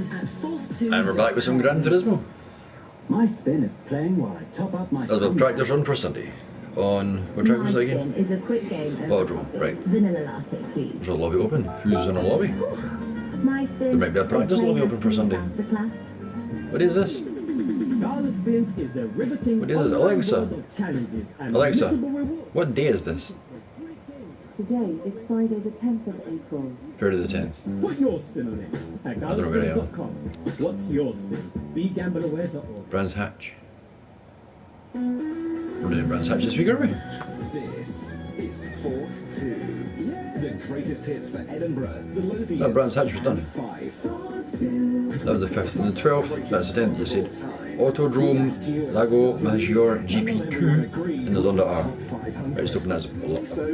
And we're back with some Gran Turismo. My spin is playing while I top up my That's a practice run for Sunday. On what track was it again? Is a quick game Velodrome, right. Vanilla latte, please. There's a lobby open. Who's in a lobby? My spin. There might be a practice lobby open for Sunday. What is this? What is it? Alexa? Alexa, what day is this? Today is Friday the 10th of April. Friday the 10th. Put your spin on it at GranTurismo.com. What's your spin? BeGambleAware.org. Brands Hatch. We're doing Brands Hatch this week, are we? This is Fourth 2. The greatest hits for Edinburgh. The Lothian. No, Brands Hatch was done. 5. That was the 5th and the 12th. That's the 10th, they said. Autodrome, Lago, Maggiore, GP2, and the Zonda R. Right, just open that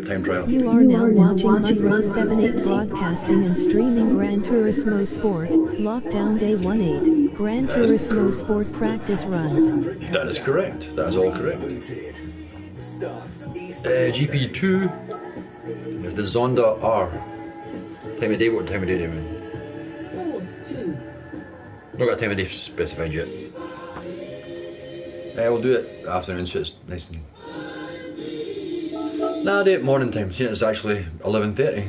time trial. You are now watching 078 broadcasting and streaming Gran Turismo Sport, Lockdown Day 18, Gran Turismo Sport practice runs. That is correct. That is all correct. GP2 is the Zonda R. Time of day, what time of day do you mean? Not got time of day specified yet. We'll do it afternoon so it's nice and... Nah, I do it morning time, seeing it's actually 11:30.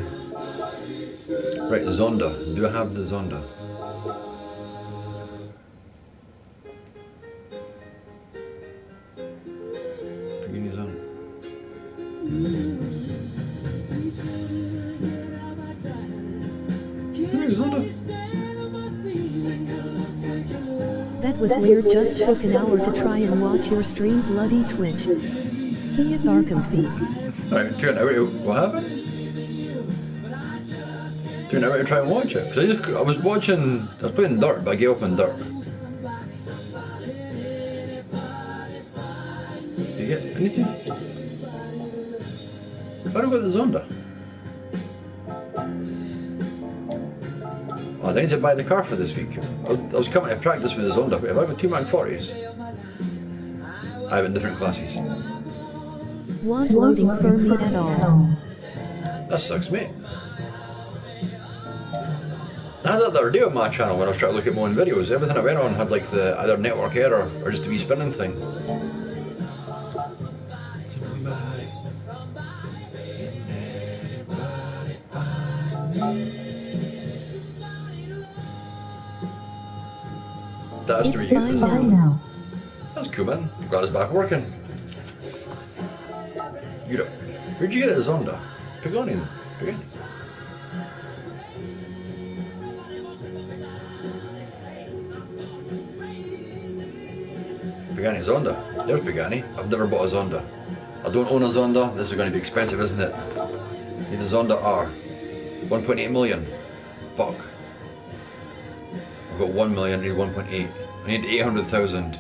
Right, Zonda. Do I have the Zonda? Pagini's on. Hey, Zonda. That was weird, just took an hour to try and watch your stream, bloody Twitch. He at Arkham Thief. Alright, took an hour to... What happened? Took an hour to try and watch it. Because I was watching... I was playing Dirt, but I gave up on Dirt. Do you get anything? How do I get the Zonda? Oh, I need to buy the car for this week. I was coming to practice with the Zonda, but if I have 2 Mag 40s, I have in different classes. Want loading for me at all? That sucks, mate. I had that the other day on my channel when I was trying to look at my own videos. Everything I went on had like the either network error or just a wee spinning thing. That's it's fine now. That's cool, man. I'm glad it's back working. Europe. Where'd you get the Zonda? Pagani. Pagani Zonda. There's Pagani. I've never bought a Zonda. I don't own a Zonda. This is going to be expensive, isn't it? Need a Zonda R. 1.8 million. Fuck. I've got 1 million, I need 1.8. I need 800,000.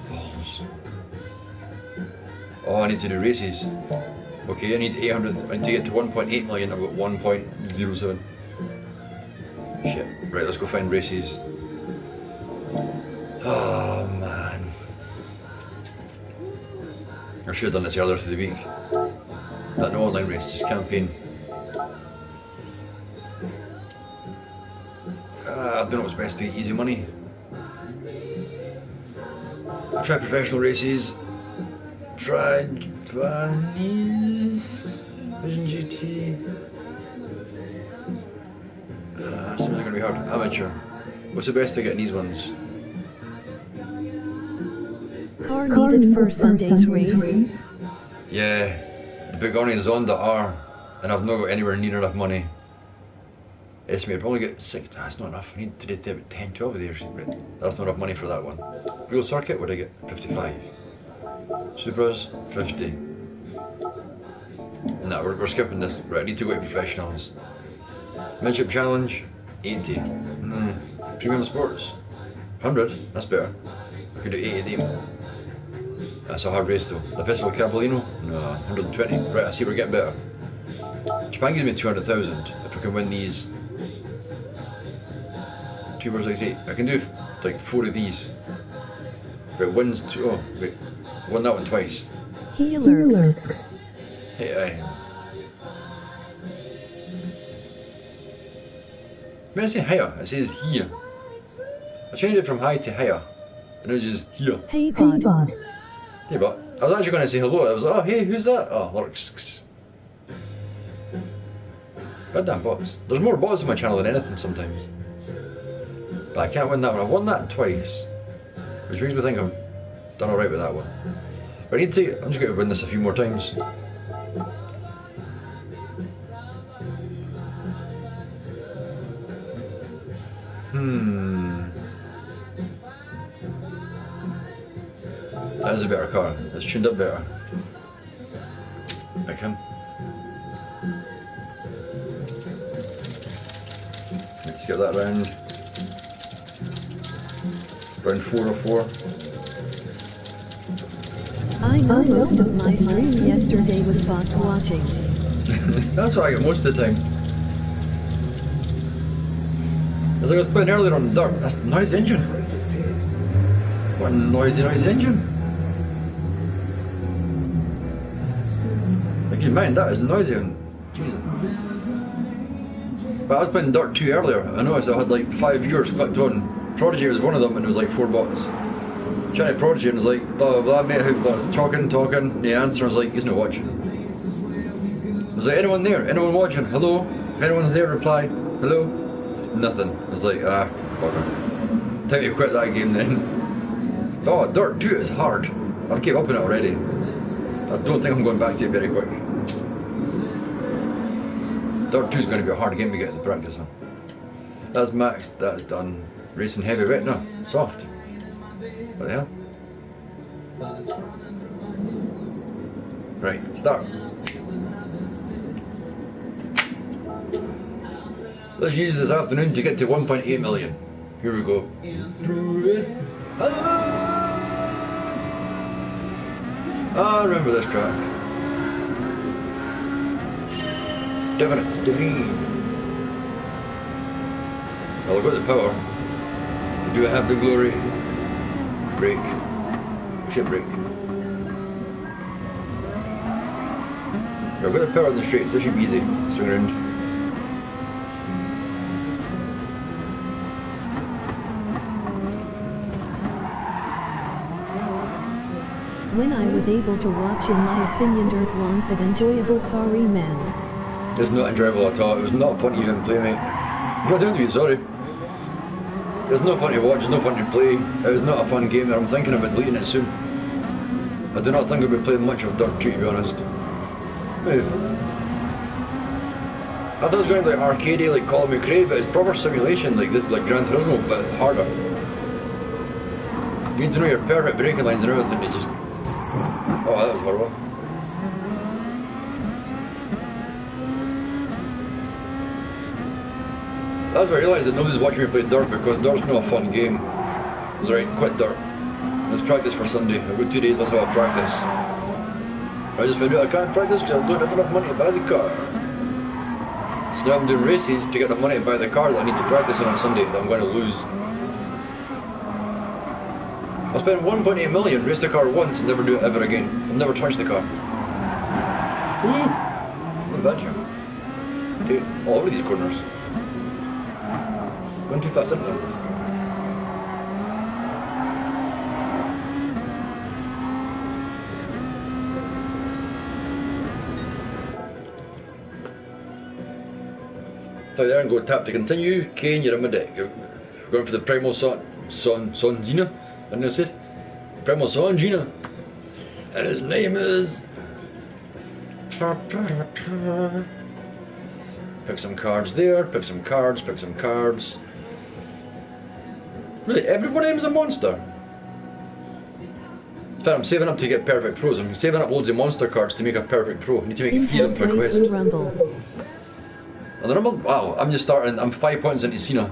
Balls. Oh, I need to do races. Okay, I need 800, I need to get to 1.8 million, I've got 1.07. Shit. Right, let's go find races. Oh, man. I should have done this earlier through the week. Not no online race, just campaign. I don't know what's best to get easy money. I've tried professional races. Tried Japanese Vision GT. Seems like gonna be hard. Amateur. What's the best to get in these ones? Car needed for Sunday's race. Yeah, the Pagani Zonda R, and I've not got anywhere near enough money. Estimate, I'd probably get 6, that's not enough. I need to do about 10, 12 of these. That's not enough money for that one. Real circuit, what did I get? 55. Supras, 50. No, we're skipping this. Right, I need to go to professionals. Midship challenge, 80. Premium sports, 100, that's better. I could do 80 of them. That's a hard race though. The Festival Capolino, no, 120. Right, I see we're getting better. Japan gives me 200,000 if we can win these. 2 versus 8. I can do like 4 of these. Right, wins 2. Oh, wait. Won that one twice. He lurks. Hey, aye. When I say higher, it says here. I changed it from high to higher. And it was just here. Hey bud. Hey, but I was actually going to say hello. I was like, oh, hey, who's that? Oh, Lurks. Goddamn bots. There's more bots on my channel than anything sometimes. But I can't win that one. I've won that twice. Which makes me think I've done alright with that one. But I need to. I'm just going to win this a few more times. That is a better car. It's tuned up better. Like him. Let's get that round. Round 404. I know most of my stream yesterday was bots watching. That's what I get most of the time. As I was playing earlier on the dirt, that's a noisy engine. What a noisy engine. Like you mind, that is noisy and Jesus. But I was playing Dirt 2 earlier. I noticed I had like 5 viewers clicked on. Prodigy was one of them and it was like 4 bots. Chatting to Prodigy and it was like, blah blah blah, mate, talking, the answer, I was like, he's not watching. I was like, anyone there? Anyone watching? Hello? If anyone's there, reply. Hello? Nothing. I was like, bugger. Time to quit that game then. Oh, Dirt 2 is hard. I've gave up on it already. I don't think I'm going back to it very quick. Dirt 2 is going to be a hard game to get in the practice on. That's maxed, that's done. Racing heavyweight, no, soft. What the hell? Right, start. Let's use this afternoon to get to 1.8 million. Here we go. I remember this track. Steven. Well, I've got the power. Do I have the glory? Brake. Ship brake. I've got the power on the straights, this should be easy. Swing around. When I was able to watch, in my opinion, Dirt 1, but enjoyable. Sorry, man. It's not enjoyable at all. It was not fun to even play, mate. I'm not doing to be sorry. It's no fun to watch, it's no fun to play. It was not a fun game, and I'm thinking about deleting it soon. I do not think I'll be playing much of Dirt 2, to be honest. Move. I thought it was going to be like arcadey, like Call Me Cray, but it's proper simulation, like this, like Gran Turismo, but harder. You need to know your perfect braking lines and everything. You just. Oh, that was horrible. That's why I realised that nobody's watching me play Dirt, because Dirt's not a fun game. I was right, quit Dirt. Let's practice for Sunday. I've got 2 days, let's have a practice. I just found out I can't practice because I don't have enough money to buy the car. So now I'm doing races to get enough money to buy the car that I need to practice on Sunday that I'm going to lose. I'll spend 1.8 million, race the car once and never do it ever again. I'll never touch the car. Woo! Not bad here. Dude, all over these corners. Going too fast, isn't it? Stay there and go tap to continue. Kane, you're on my deck. Going for the Primal Sonzina, I know it. Primal Sonzina. And his name is. Pick some cards there, pick some cards. Really, everybody name's a monster. Fair, I'm saving up to get perfect pros. I'm saving up loads of monster cards to make a perfect pro. I need to make 3 of them per quest. And the Rumble, wow, I'm just starting, I'm 5 points into Cena.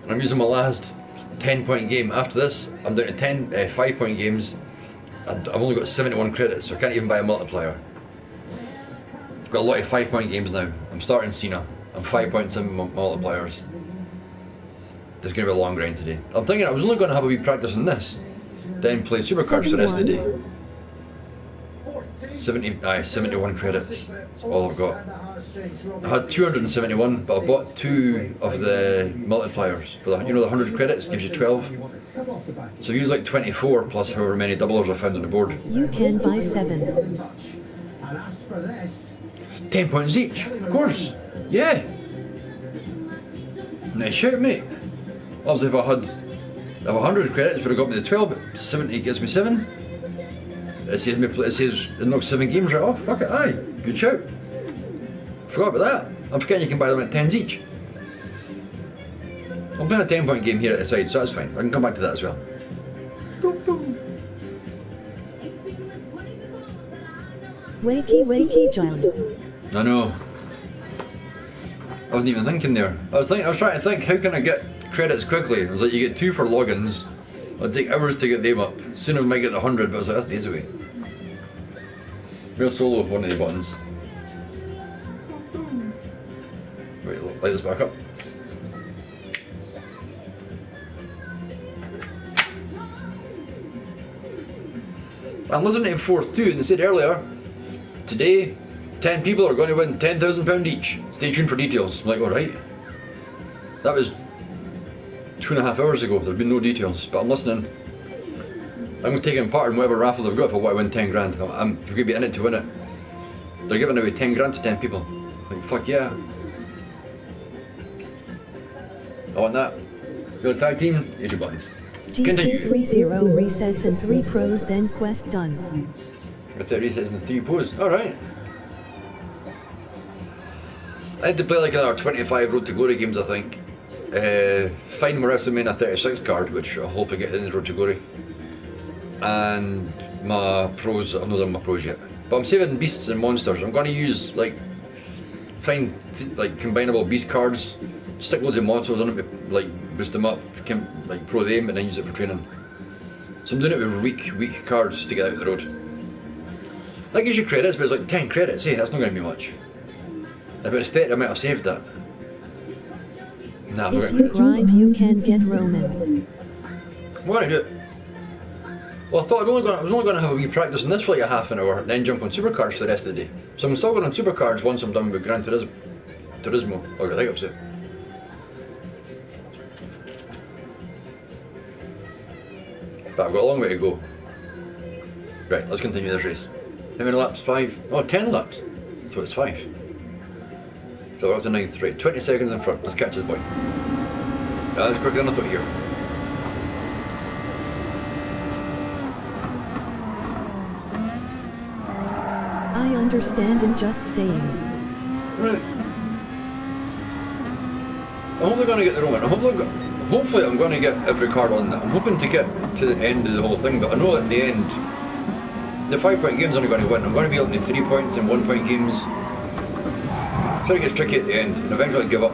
And I'm using my last 10-point game. After this, I'm down to 5-point games. And I've only got 71 credits, so I can't even buy a multiplier. I've got a lot of 5-point games now. I'm starting Cena. I'm 5 points in multipliers. This is going to be a long grind today. I'm thinking I was only going to have a wee practice on this, then play supercards for the rest of the day. 71 credits. All I've got. I had 271, but I bought 2 of the multipliers. For the, you know, the 100 credits gives you 12. So I used like 24 plus however many doublers I found on the board. You can buy 7. 10 points each, of course. Yeah. Nice shout, mate. Obviously, if I had 100 credits, would have got me the 12, but 70 gives me 7. It says it knocks 7 games right off. Fuck it, aye. Good shout. Forgot about that. I'm forgetting you can buy them at 10s each. I'm playing a 10-point game here at the side, so that's fine. I can come back to that as well. Wakey, John. I know. I wasn't even thinking there. I was trying to think, how can I get credits quickly? It was like, you get 2 for logins. It'll take hours to get them up. Soon I might get the 100, but I was like, that's days away. Real solo with one of the buttons. Wait, light this back up. I'm listening to 4th too, and they said earlier, today, 10 people are going to win £10,000 each. Stay tuned for details. I'm like, alright. That was 2.5 hours ago. There's been no details, but I'm listening. I'm taking part in whatever raffle they've got if I want to win 10 grand. I'm going to be in it to win it. They're giving away 10 grand to 10 people. Like, fuck yeah. I want that. Got a tag team, 80 buttons. GT30 resets and 3 pros, then quest done. Got 30 resets and 3 pros. Alright. I had to play like another 25 Road to Glory games, I think. Find my WrestleMania 36 card, which I'll hopefully get in the Road to Glory. And my pros, I'm not done my pros yet. But I'm saving beasts and monsters. I'm going to use, like, find combinable beast cards, stick loads of monsters on them to, like, boost them up, like, pro them, and then use it for training. So I'm doing it with weak cards to get out of the road. That gives you credits, but it's like 10 credits, hey, that's not going to be much. If it's 30, I might have saved that. Nah, I'm not If going you to grind, you can get Roman. Why do I do it? Well, I thought I was only going to have a wee practice on this for like a half an hour, and then jump on supercars for the rest of the day. So I'm still going on supercars once I'm done with Gran Turismo, or I think I've said. But I've got a long way to go. Right, let's continue this race. How many laps? 5? Oh, 10 laps. So it's 5. So we're up to 9th. Right, 20 seconds in front. Let's catch this boy. That's quicker than I thought here. I understand and just saying. Right. I'm hopefully going to get the Roman. Hopefully I'm going to get every card on that. I'm hoping to get to the end of the whole thing, but I know at the end, the 5-point game's only going to win. I'm going to be able to 3 points and 1-point games. So it gets tricky at the end, and eventually I give up.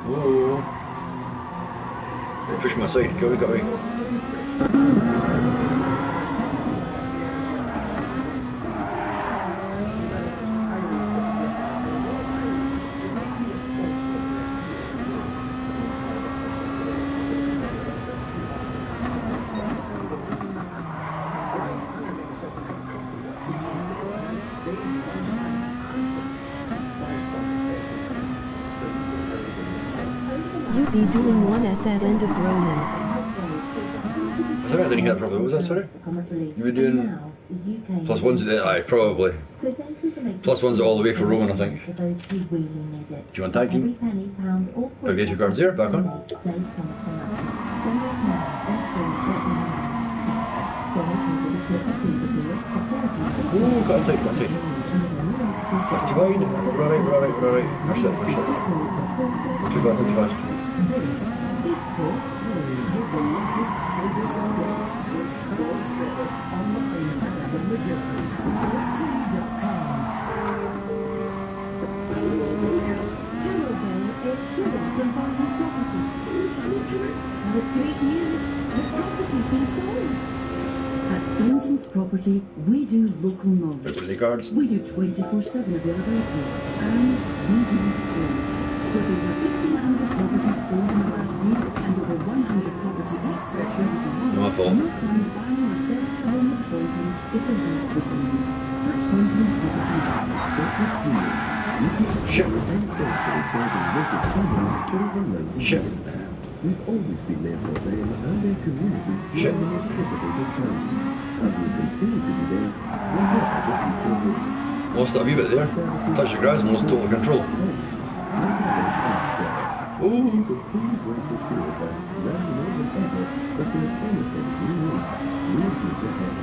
Whoa. Push my side, go away. You be doing 1S at end of Roman. Sorry, I didn't get that properly. What was that, sorry? You were doing +1s at the end? Aye, probably. +1s all the way for Roman, I think. Do you want tag team? Have you 2 cards there? Back on. Ooh, got inside. That's too wide. We're alright. Push it. Not too fast. It's Dylan from Fountains Property. And it's great news, the property's been sold. At Fountains Property, we do local knowledge. We do 24/7 availability, and we do sold. With over 1,500 properties sold in the last year, and over 100 property experts ready to help. My fault. You'll find buying or selling your home with Thornton's is the right to do. Search Thornton's property expert with feelings. We can Shit. and faithfully serving local families for over 90 Shit. years. We've always been there for them and their communities Shit. during the most difficult of times. And we'll continue to be there whatever the future holds. Lost that a wee bit there. Touched the grass and lost total control. Ooh. So please rest assured that now more than ever, if there's anything you need, we're here to help.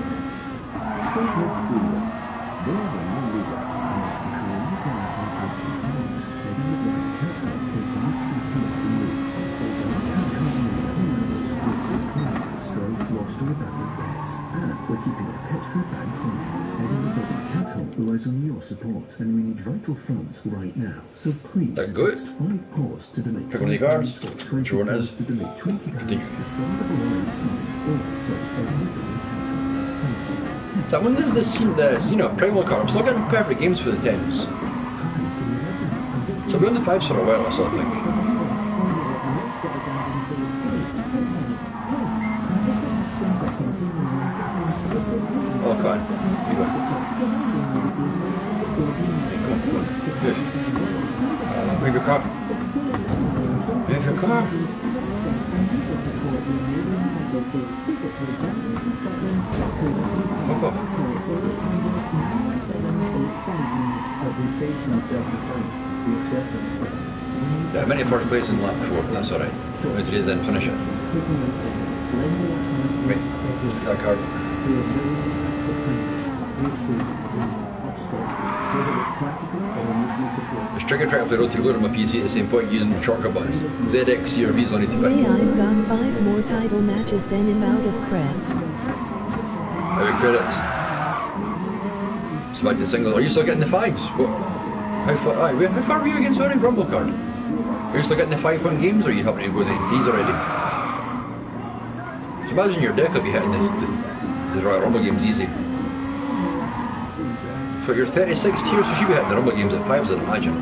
Stay with Feelings. They're when you need us. The coronavirus outbreak continues. Heading into the cattle continues to be here from you. Although we can't help you with home animals, we're so proud of stray, lost or abandoned pets. And we're keeping our pet food bank running. Heading the Dublin Cat Home relies on your support, and we need vital funds right now. So please, That good? text 5 paws to donate. Pick one of the cards. £20 Which one is? to donate £20 Continue. to 78885 or search Edinburgh Dublin Cat Home. Thank you. Text That one is the Xeno Primal card. I'm still getting perfect games for the 10s. So I'll be on the 5s for a while, I still think. Oh, I can't. You go. Good. Move your car. Move your car. Fuck off. Yeah, I'm in first place in lap 4, that's alright. When today's then finish it. Wait, that card. The trigger trying to play Road to Glory on my PC at the same point using shortcut buttons. ZX, CRV's on it to pick. Hey, I've got 5 more title matches than I'm out of creds. Out of credits. So back to the single. Are you still getting the 5s? What? How far were you against winning Rumble card? Are you still getting the 5-point games, or are you having to go to the 3s already? So imagine your deck will be hitting the Royal Rumble games easy. So you're 36 tiers, so you should be hitting the Rumble games at 5s, I'd imagine.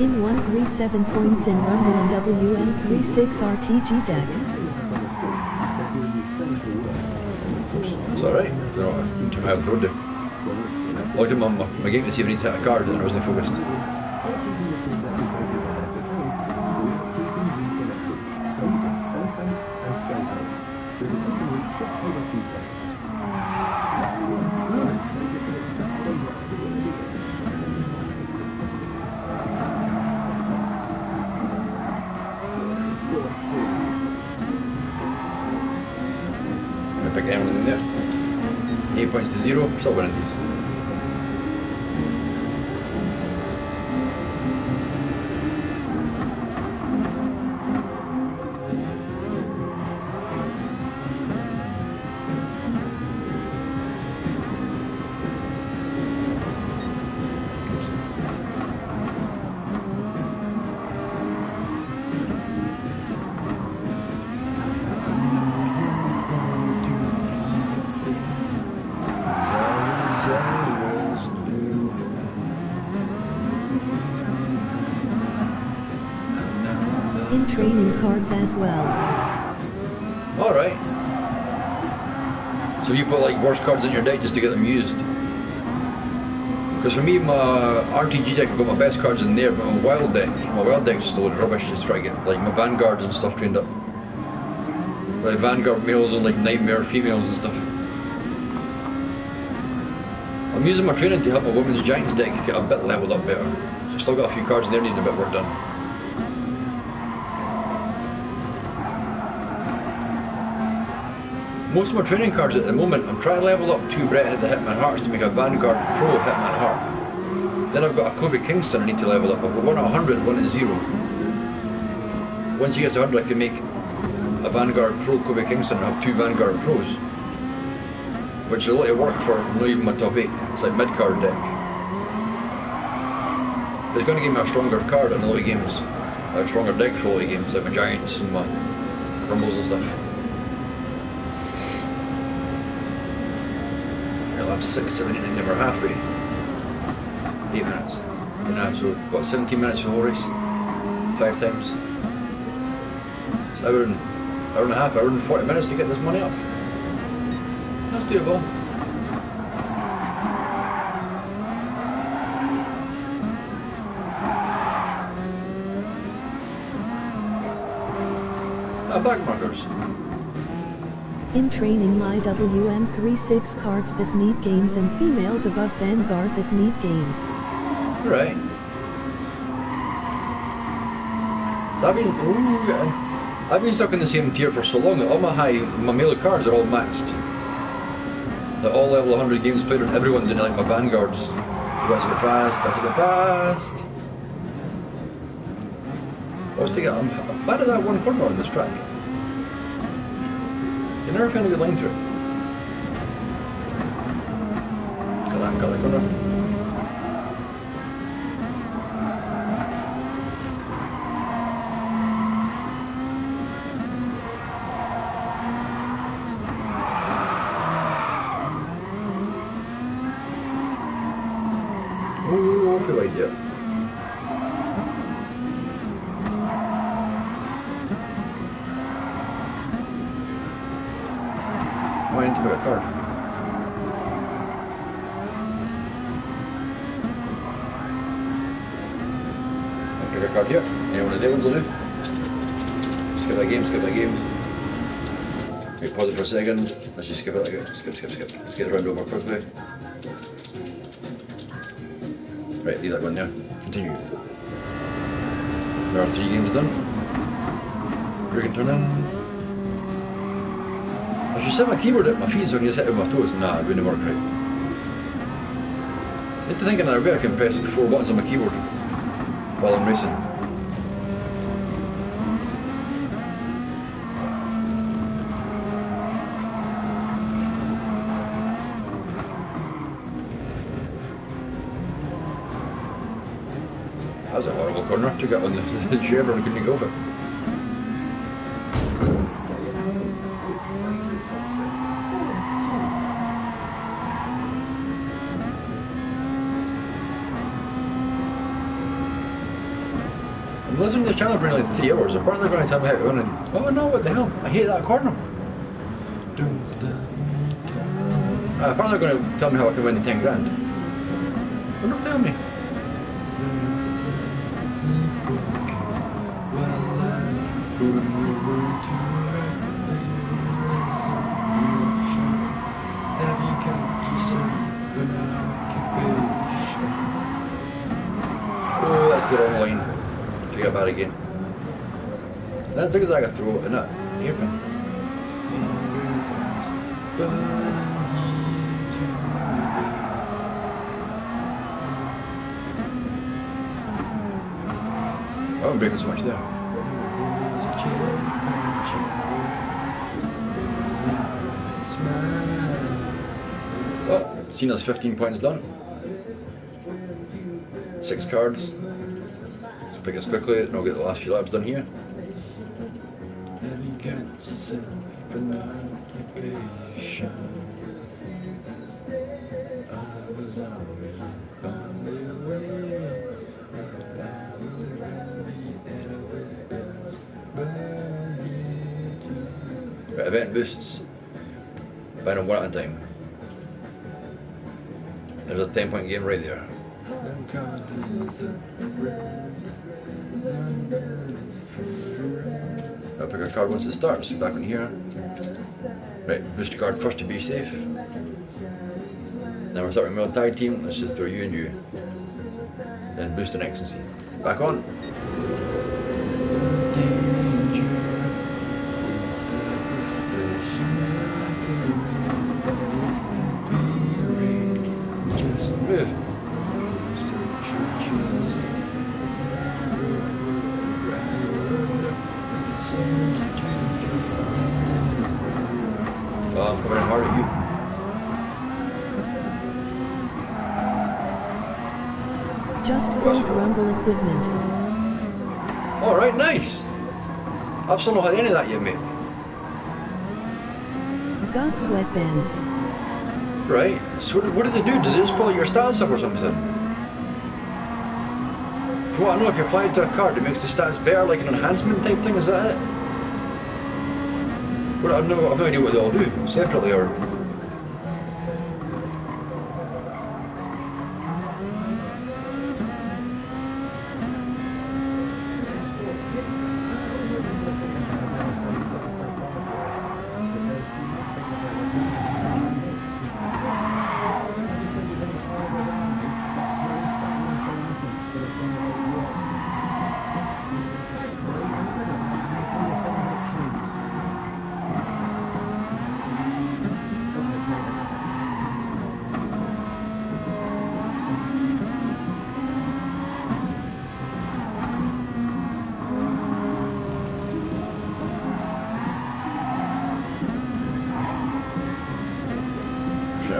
In 137 points in Rumble and WM36 RTG deck. It's alright. No, turn out the road there. I looked at my game to see if I need to hit a card and I wasn't focused. I'm gonna pick anyone in there. 8 points to 0, still winning these. In training cards as well. Alright. So you put like worse cards in your deck just to get them used. Because for me, my RTG deck, I've got my best cards in there, but my wild deck's still rubbish to try to get like my vanguards and stuff trained up. Like vanguard males and like nightmare females and stuff. I'm using my training to help my women's giants deck get a bit leveled up better. So I've still got a few cards in there needing a bit of work done. Most of my training cards at the moment, I'm trying to level up 2 Brett at the Hitman Hearts to make a Vanguard Pro Hitman Heart. Then I've got a Kobe Kingston I need to level up. I've got one at 100, one at 0. Once he gets to 100, I can make a Vanguard Pro Kobe Kingston and have 2 Vanguard Pros. Which is a lot of work for not even my top 8. It's like mid-card deck. But it's going to give me a stronger card in a lot of games. like stronger deck quality games like my Giants and my Rumbles and stuff. Yeah, lap 6, 7, 8, and we're halfway. 8 minutes. And so got 17 minutes for the whole race. 5 times. It's hour and a half, hour and 40 minutes to get this money up. That's doable. Back markers. In training, my WM36 cards that need games and females above Vanguard that need games. Right. I've been stuck in the same tier for so long that all my male cards are all maxed. They're all level 100 games played on everyone didn't like my Vanguards. So that's a bit fast, that's a bit fast. I'm bad at that one corner on this track. You never found a good line through it. Got that corner. Oh, I feel like that. I need to put a card. I'll pick a card here. Any one of the ones will do. Skip that game, skip that game. Okay, pause it for a second. Let's just skip it like that. Skip. Let's get it round over quickly. Right, leave that one there. Continue. There are 3 games done. You can turn in. I should set my keyboard at my feet so I can just hit it with my toes. Nah, it wouldn't work right. I need to think another way I can press 4 buttons on my keyboard while I'm racing. That was a horrible corner to get on the shaver and couldn't go for it. I'm listening to this channel for nearly 3 hours. Apparently they're going to tell me how to run and oh no, what the hell? I hate that corner. Apparently they're going to tell me how I can win the 10 grand. But don't tell me. Oh, that's the wrong line. To get back again. That's the zigzag I throw in that hairpin. Oh, I'm breaking so much there. Well, Cena's 15 points done. 6 cards. Let's pick this quickly and I'll get the last few laps done here. Right, event boosts. Final 1 at a time. There's a 10-point game right there. I'll pick a card once it starts. Back in here. Right, boost a card first to be safe. Now we're starting with a tag team. Let's just throw you and you. Then boost the next and see. Back on. Move. Oh, I'm coming in hard at you. Just build rumble equipment. Oh, Alright, nice. I've still not had any of that yet, mate. Got sweatbands. Right, so what do they do? Does it just pull your stats up or something? From what I know, if you apply it to a card, it makes the stats better, like an enhancement type thing, is that it? Well, I've no idea what they all do, separately or...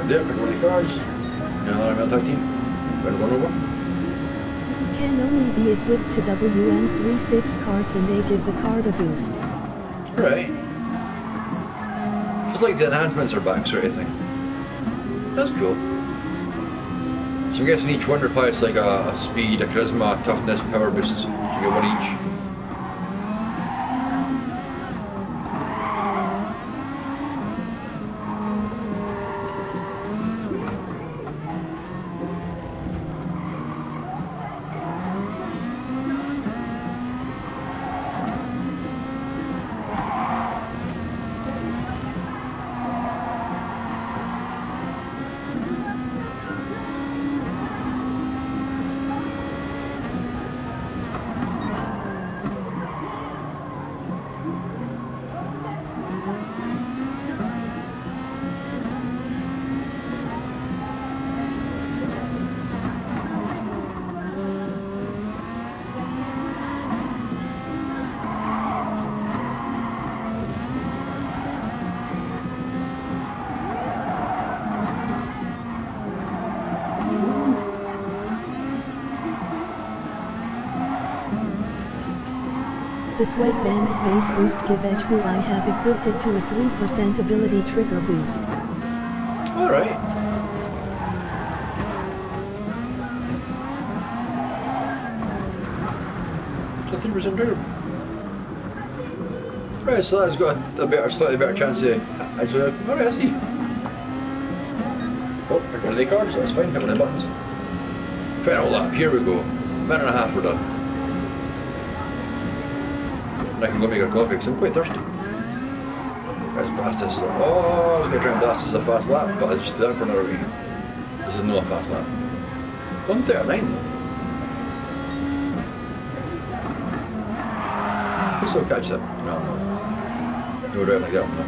There, pick one of the cards. Another male tag team. Better one over. Can only be equipped to WM36 cards and they give the card a boost. Right. Just like the enhancements are back sort of thing. That's cool. So I'm guessing each one requires like a speed, a charisma, a toughness, power boosts. You get one each. The sweatband space boost give edge who I have equipped it to a 3% ability trigger boost. Alright. So 3% trigger. Right, so that's got a slightly better chance of actually. Alright, I see. Oh, pick one of the cards, that's fine, pick one of the buttons. Final lap, here we go. Minute and a half, we're done. And I can go make a coffee because I'm quite thirsty. Let's blast this. Oh, I was going to try and blast this as a fast lap, but I just did that for another week. This is not a fast lap. 1:39 though. Please don't catch that. No. No driving like that one, no.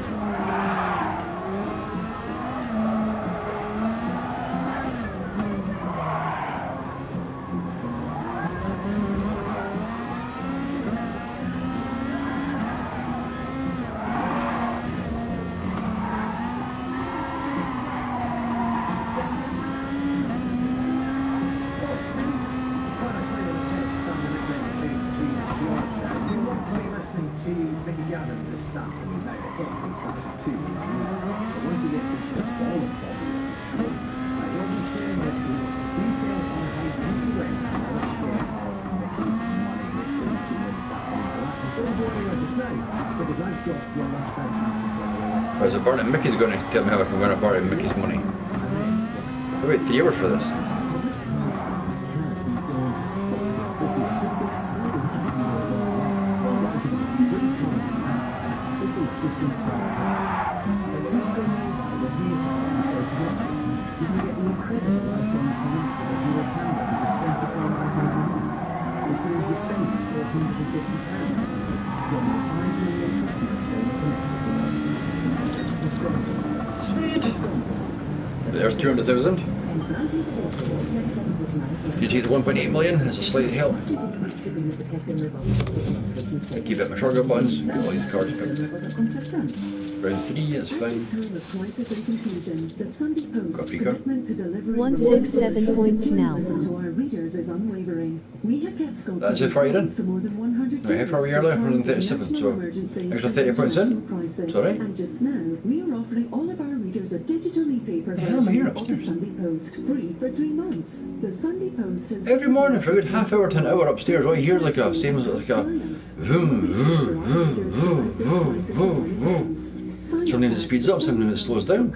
Whereas a Barney Mickey's going to tell me how I can win a Barney Mickey's money. I wait 3 hours for this. Sweet. There's 200,000. You take the 1.8 million, that's a slight help. Keep it my shortcut buttons, get all these cards picked. Round 3, that's fine. Time of crisis and confusion, the Sunday Post's Got a beaker. commitment to delivering 167 points now. to our readers is unwavering. We have kept Scotland That's how far you done? for more than 100 Right, how far were you earlier? 137, so extra 30 points in. Sorry? And just now, we are offering all of our readers a digital e-paper The hell am I here version of the upstairs? Sunday Post, free for 3 months. The Sunday Post has Every morning for a good half hour to an hour upstairs, all you hear is like a same like a vroom, vroom, vroom, vroom, vroom, vroom, vroom. Sometimes it speeds up, sometimes it slows down.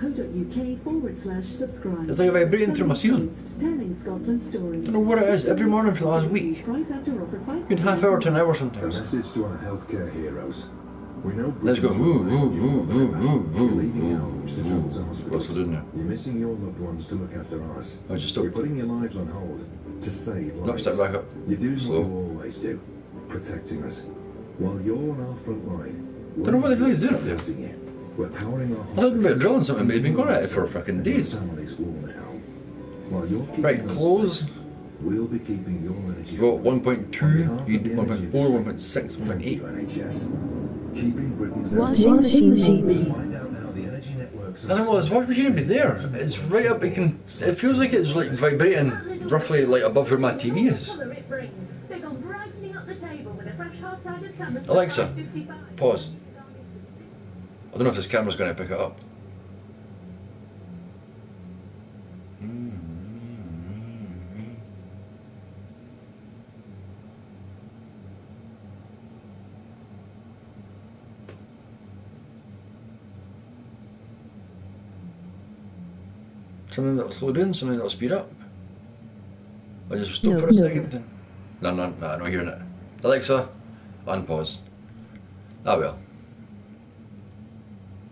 It's like a vibrating through my ceiling. I don't know what it is, every morning for the last week. Good half hour to an hour A sometimes. message to our healthcare heroes. We know Let's go. Britain's Woo, woo, woo, woo, woo, You're leaving your woo, homes to woo. travel to What's hospitals. it in there? You're missing your loved ones to look after ours. I just You're stopped. putting your lives on hold to save No, lives. step back up. You're doing Slow. what you always do, protecting us. While you're on our front line, Don't know what the hell he's doing up there. supporting you. We're powering our I thought about drilling something, but he's been going at it for fucking days. Families warm at home. While you're keeping Right, us close. safe, we'll be keeping your energy. Go flowing. 1.2, you need 1.4, 1.6, Thank you, 1.8. NHS. Keeping Britain's Washing machine sheets. Find out how the energy networks I don't know, this wash machine would be there. It's right up, it feels like it's like vibrating roughly like above where my TV is. Alexa, pause. I don't know if this camera's going to pick it up. Something that'll slow down, something that'll speed up. I'll just stop No, for a no. second. No, I'm not hearing it. Alexa, unpause. Ah well.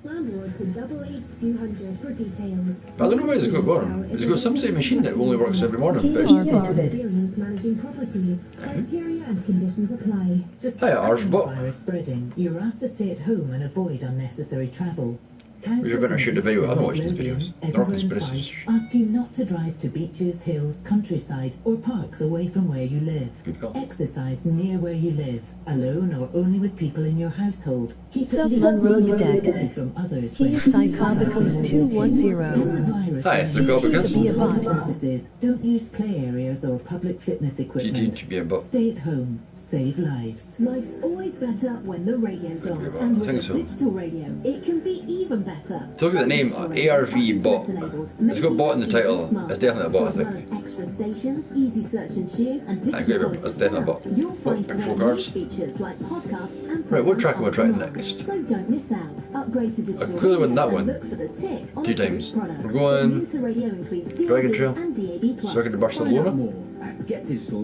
Landlord to 200 for details. I don't know why it's got going. It's got some sort of machine that only works every morning, but Are it's... bothered. Experience managing properties. Criteria and conditions apply. Just Hiya, Archbot. virus spreading, you're asked to stay at home and avoid unnecessary travel. We better shoot the video. I'm watching these videos. They're all conspiracies. Ask you not to drive to beaches, hills, countryside, or parks away from where you live. Good call. Exercise near where you live, alone or only with people in your household. Keep Sup, at least Monroe, 3 you meters dead. away from others. He when is using Psychobicus something. 210. As the virus Hi, rages, Psychobicus. Be a bot. surfaces, don't use play areas or public fitness equipment. GT to be a bot. Stay at home, save lives. Life's always better when the radio's on. I And with think a so. digital radio, it can be even better. So look at the name, ARV bot. It's got bot in the title. It's definitely a bot, I As well think. as extra stations, easy search and tune, and I digital agree, quality it's definitely a bot. sound. You'll find Oh, their full new cards. features like podcasts and Right, what track am I programs trying on demand. next? So don't miss out. Upgrade to digital clearly won radio that one. and look for the tick on 2 approved times. products. We're going New to radio includes Dragon DAB Trail, and DAB+. Circuit to Find out Barcelona. more at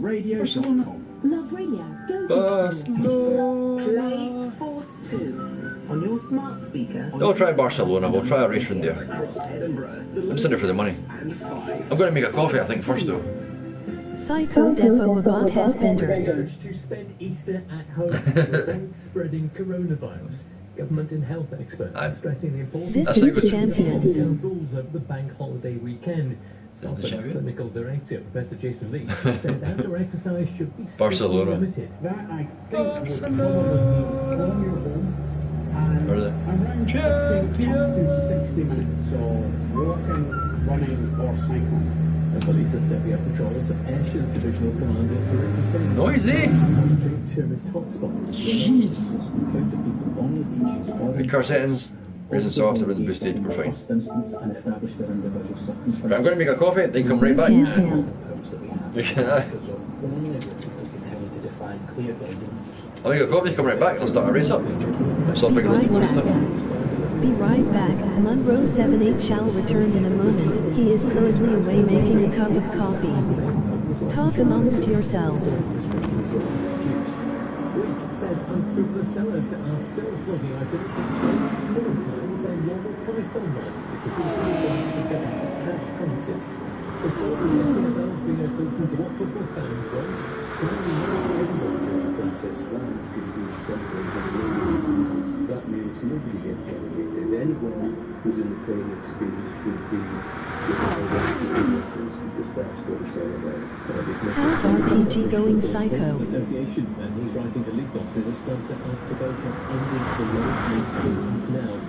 getdigitalradio.com. Love radio. Go digital. Play Force 2 on your smart speaker. We'll try Barcelona, we'll try a race from there. I'm just in it for the money. I'm going to make a coffee, I think, first though. Psycho Defo about has bender. To spend Easter at home to avoid spreading coronavirus. Government and health experts Aye. stressing the importance This That's is like the good. champions. rules of the bank holiday weekend. the Dolphins champion? clinical director Professor Jason Lee says outdoor exercise should be strictly Barcelona. limited. That I think would probably mean from your home and Where are they? around 50 to 60 minutes of walking, running or cycling. And police are stepping up patrols. Ashes Divisional Commander Rick saying Noisy! monitoring tourist hotspots. Jeez. Encounter people on the beaches or Right, car settings. Raising soft, everything boosted, we're fine. first instance and establish their individual circumstances. Right, I'm going to make a coffee, then come right back. Yeah. Powers that we have. You can, aye. Because only where people continue to define clear guidance. I'll make a coffee, come right back, and I'll start a race up. I'll start picking up the money stuff. Be right back. Monroe 78 shall return in a moment. He is currently away making a cup of coffee. Talk amongst yourselves. Wheat says unscrupulous sellers are still flogging items for 24 times their normal price online because of the response of government to cut prices. It's all the SDFL being able to listen to what football fans want to try and monitor everyone during the crisis. That means nobody gets relegated. Anyone who's in the playing experience should be because that's what it's all about. How's RPG going psycho? Association and he's writing to league bosses as sponsor asked to vote on ending the road league seasons now.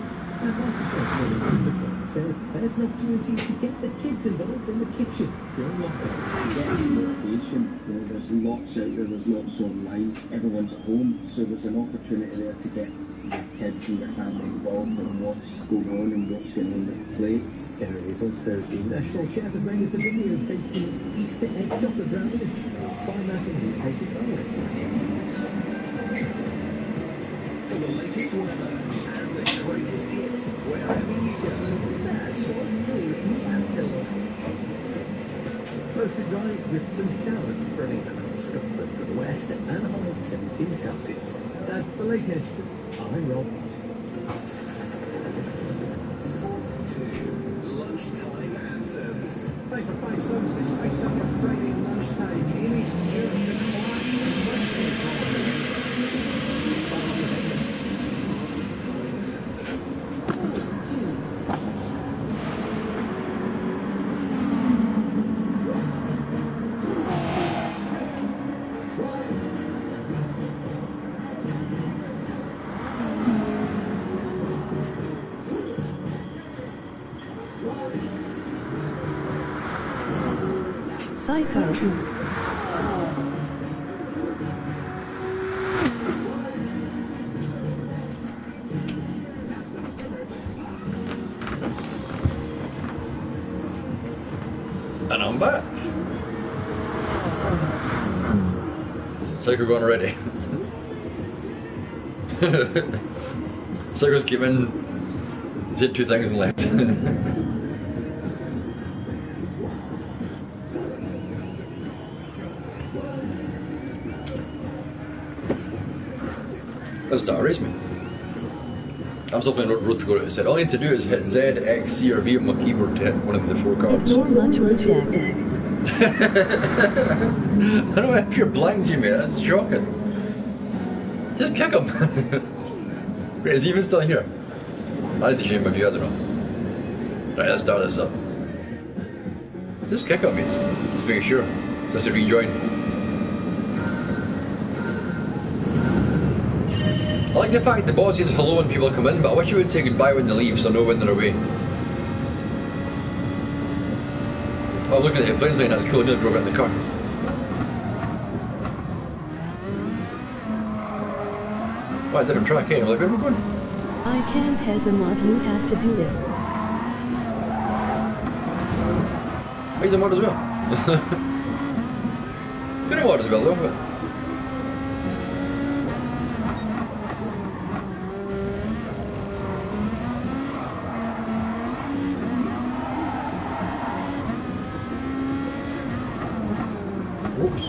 And MasterChef William says there's an opportunity to get the kids involved in the kitchen during lockdown. To get motivation, there's lots out there, there's lots online, everyone's at home, so there's an opportunity there to get your kids and your family involved in what's going on and what's going on with the plate. There is also the national chef has made us a video baking Easter egg chocolate brownies. Find that on Newspapers on our website. For the latest weather and the greatest hits wherever you go. Search Force 2 in the App Store. Mostly dry with some showers spreading across Scotland for the west and a high of 17 Celsius. That's the latest. I'm Rob. Lunchtime anthems. Time for 5 songs to spice up your Friday lunchtime. Amy Stewart, The Clash, and Lexi. Psycho. And I'm back. Psycho gone already. Psycho's came in, did 2 things and left. Let's start a race, mate. I'm still playing Road to Glory. It said all I need to do is hit Z, X, C, or V on my keyboard to hit one of the 4 cards. Ignore much rejected. I don't know if you're blind, Jimmy. That's shocking. Just kick him. Wait, is he even still here? I need to change my view. I don't know. Right, let's start this up. Just kick him, mate. Just making sure. Just to rejoin. I like the fact the boss says hello when people come in, but I wish you would say goodbye when they leave so I know when they're away. Oh, look at the planes line, that's cool. I nearly drove out the car. Oh, I didn't track it. I'm like, where am I going? I can't Hezamod, you have to do it. Oh, he's a mod as well. Good a mod as well, though. But... Oops.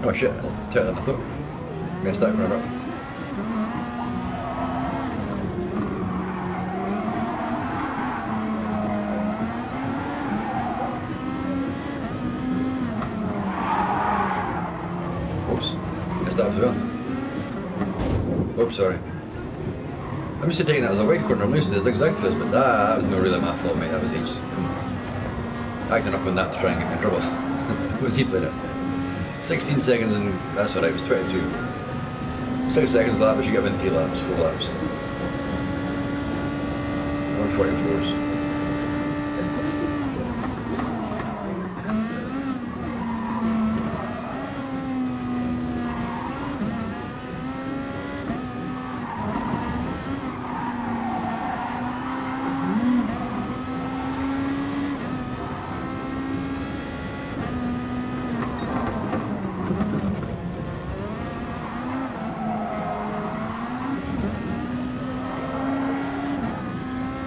Oh shit, it's tighter than I thought. Messed that runner up. Oops, messed that as well. Oops, sorry. I'm just taking that as a wide corner. I'm used to the zigzag twist, but that was no really my fault, mate. That was ages. Come on. Acting up on that to try and get me in trouble. What's he played it? 16 seconds and that's what I was 22. 6 seconds lap, but you get in 3 laps, 4 laps. 140 floors.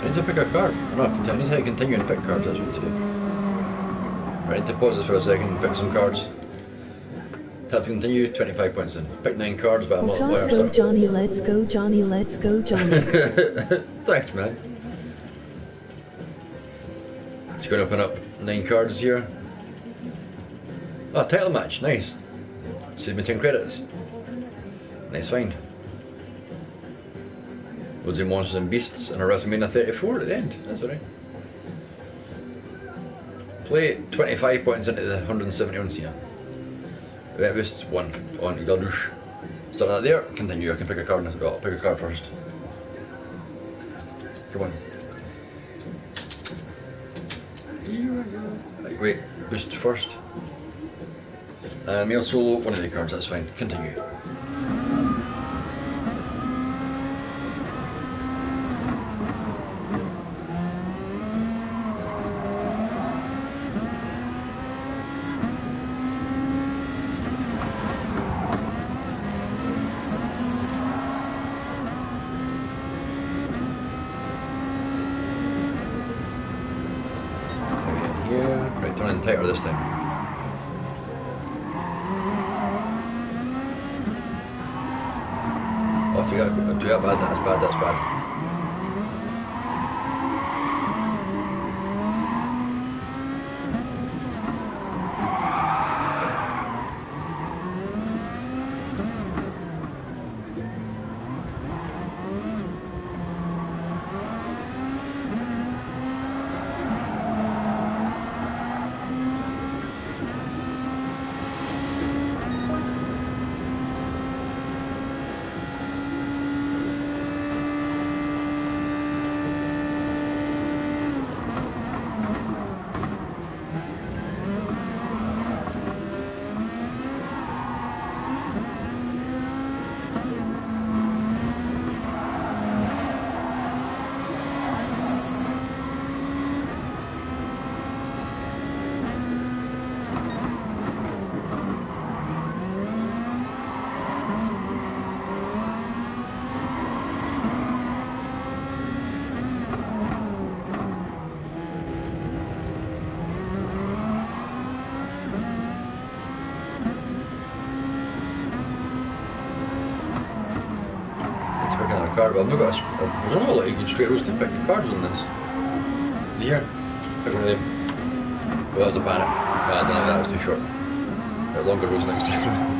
I need to pick a card. No, I need to continue and pick cards, that's what to do. I need to pause this for a second and pick some cards. Tap to continue, 25 points in. Pick 9 cards by a Let's multiplier. go Johnny, let's go Johnny, let's go Johnny. Thanks, man. It's going to open up 9 cards here. Oh, title match, nice. Save me 10 credits. Nice find. Loads of monsters and beasts and a WrestleMania 34 at the end. That's alright. Play 25 points into the 170 ounce here. Event boosts 1 on Eagledouche. Start that there, continue. I can pick a card. Well, I'll pick a card first. Come on. Right, wait, boost first. Male solo, one of the cards, that's fine. Continue. Right, turn in tighter this time. Oh, do you got bad? That's bad, that's bad. Card, but I've not got there's only like you can straight roast and pick the cards on this. Here, pick one of them. Well, that was a panic. No, I don't know, that was too short. Got longer roast next time.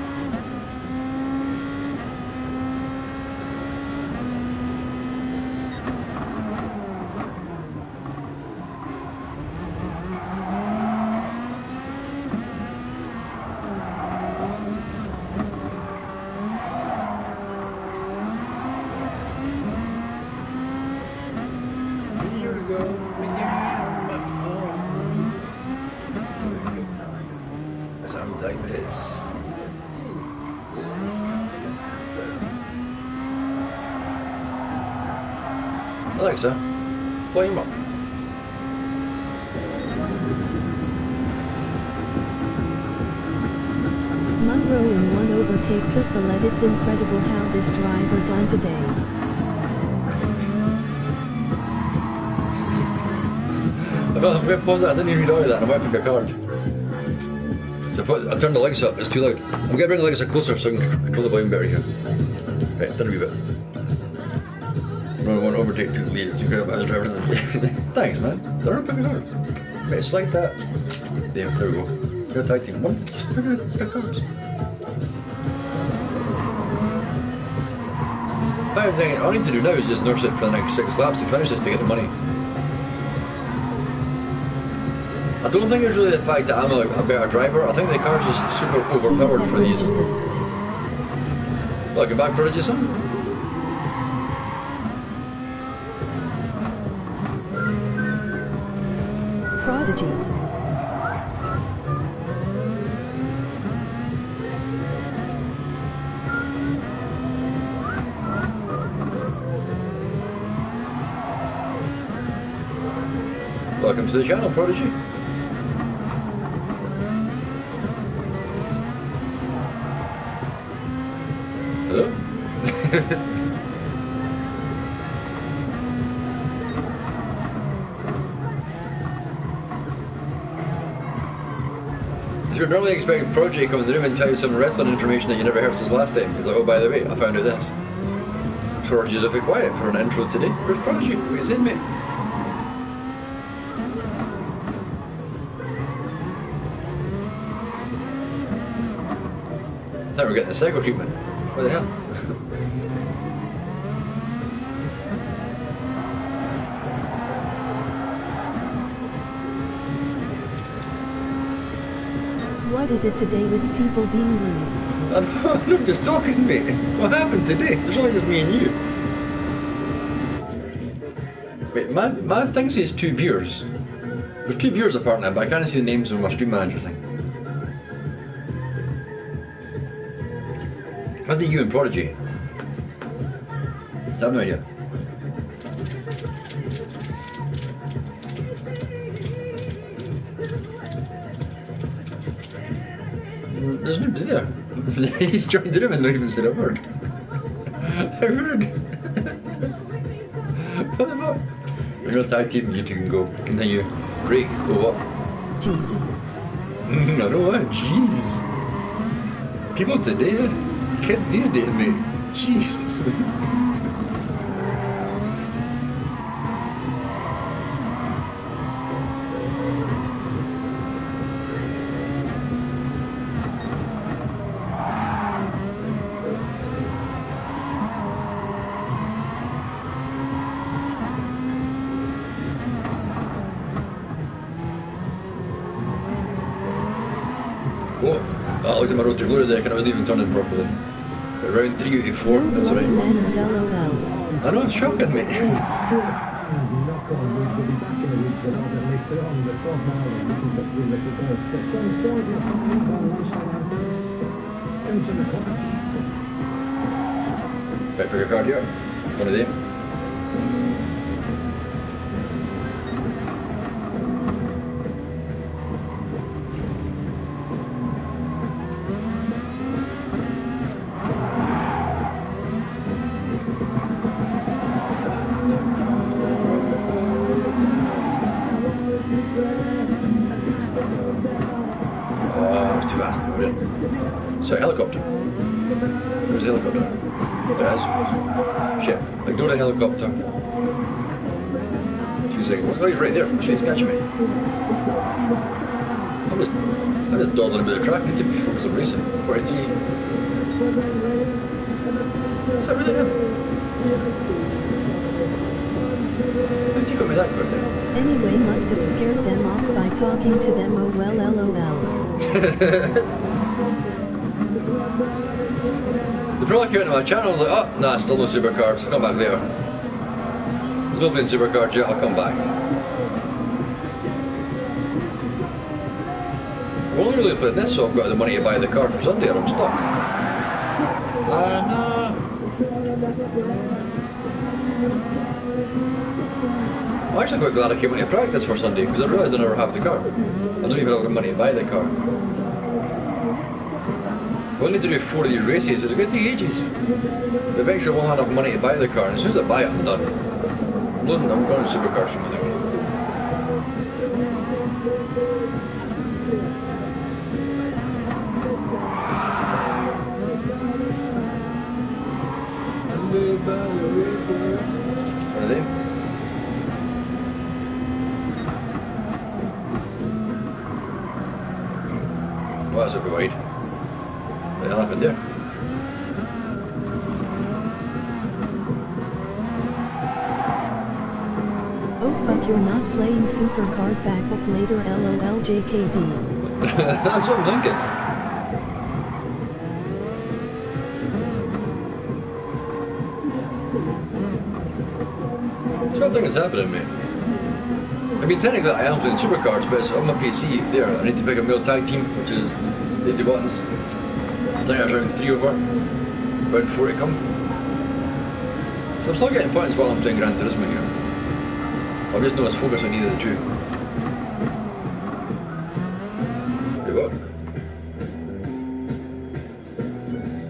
Something like this. Alexa, flame up. Munro in one overtake took the lead. It's incredible how this driver done today. I'm going to pause that. I didn't even read all of that. I might pick a card. So I turned the lights up. It's too loud. I'm going to bring the lights closer so I can control the volume better here. Right, turn a wee bit. I want to overtake to the lead. It's incredible. I was driving. Thanks, man. Turn pick a card. Right, select that. There we go. You're a tag team. One. Pick cards. All I need to do now is just nurse it for the next 6 laps to finish this to get the money. I don't think it's really the fact that I'm a better driver. I think the car's just super overpowered for these. Welcome back, Prodigy son. Prodigy. Welcome to the channel, Prodigy. Hello? you're normally expecting Prodigy to come in the room and tell you some wrestling information that you never heard since last time. He's like, oh, by the way, I found out this. Prodigy's a bit quiet for an intro today. Where's Prodigy? What are you saying, mate? Now we're getting the cycle treatment. What the hell? What is it today with people being rude? I'm just talking, mate. What happened today? There's only just me and you. Wait, my thing says 2 viewers. There's 2 viewers apparently, but I can't see the names on my stream manager thing. How did you and Prodigy? I have no idea. There's nobody there. He's joined the room and not even said a word. How rude. What the fuck? You're not tag team, you two can go. Continue. Break. Go what? Jeez. I know what? Jeez. People today, kids these days, mate. Jesus. I looked at my road to glory deck and I wasn't even turning properly. But round 3 out of 4, that's right. I know, it's shocking, mate. Knock on wood, we'll be back in the woods a little bit later on, but Bob Marley looking for 3 little birds. The sun's building up on the lunchtime anthems. Comes from the clock. Right, pick a card here. One of them. So helicopter. Where's the helicopter? There it is. Shit. Ignore the helicopter. 2 seconds. Oh, he's right there. Shit, he's catching me. I'm just dawdling a bit of track. I need to be focused on racing. 43. Is that really him? How's he got me that quick then? Anyway, must have scared them off by talking to them. Oh well, lol. They probably came into my channel and like, oh, nah, still no supercards, I'll come back later. There's no playing supercards yet, I'll come back. I've only really played this, so I've got the money to buy the card for Sunday or I'm stuck. I'm actually quite glad I came into practice for Sunday because I realised I never have the car. I don't even have the money to buy the car. We'll need to do 4 of these races, it's going to take ages. But eventually we'll have enough money to buy the car, and as soon as I buy it, I'm done. I'm going to supercar stream, I think. What are they? Well, that's a bit wide. What the hell happened there? Oh fuck, you're not playing Supercard Backup later, lol JKZ. That's what I'm thinking. This whole thing is happening, mate. I mean, technically I am playing Supercards, but it's on my PC there. I need to pick a male tag team, which is 80 buttons. I think that's around 3 over, about 4 to come. So I'm still getting points while I'm playing Gran Turismo here. I've just noticed focus on either of the 2. Hey, what?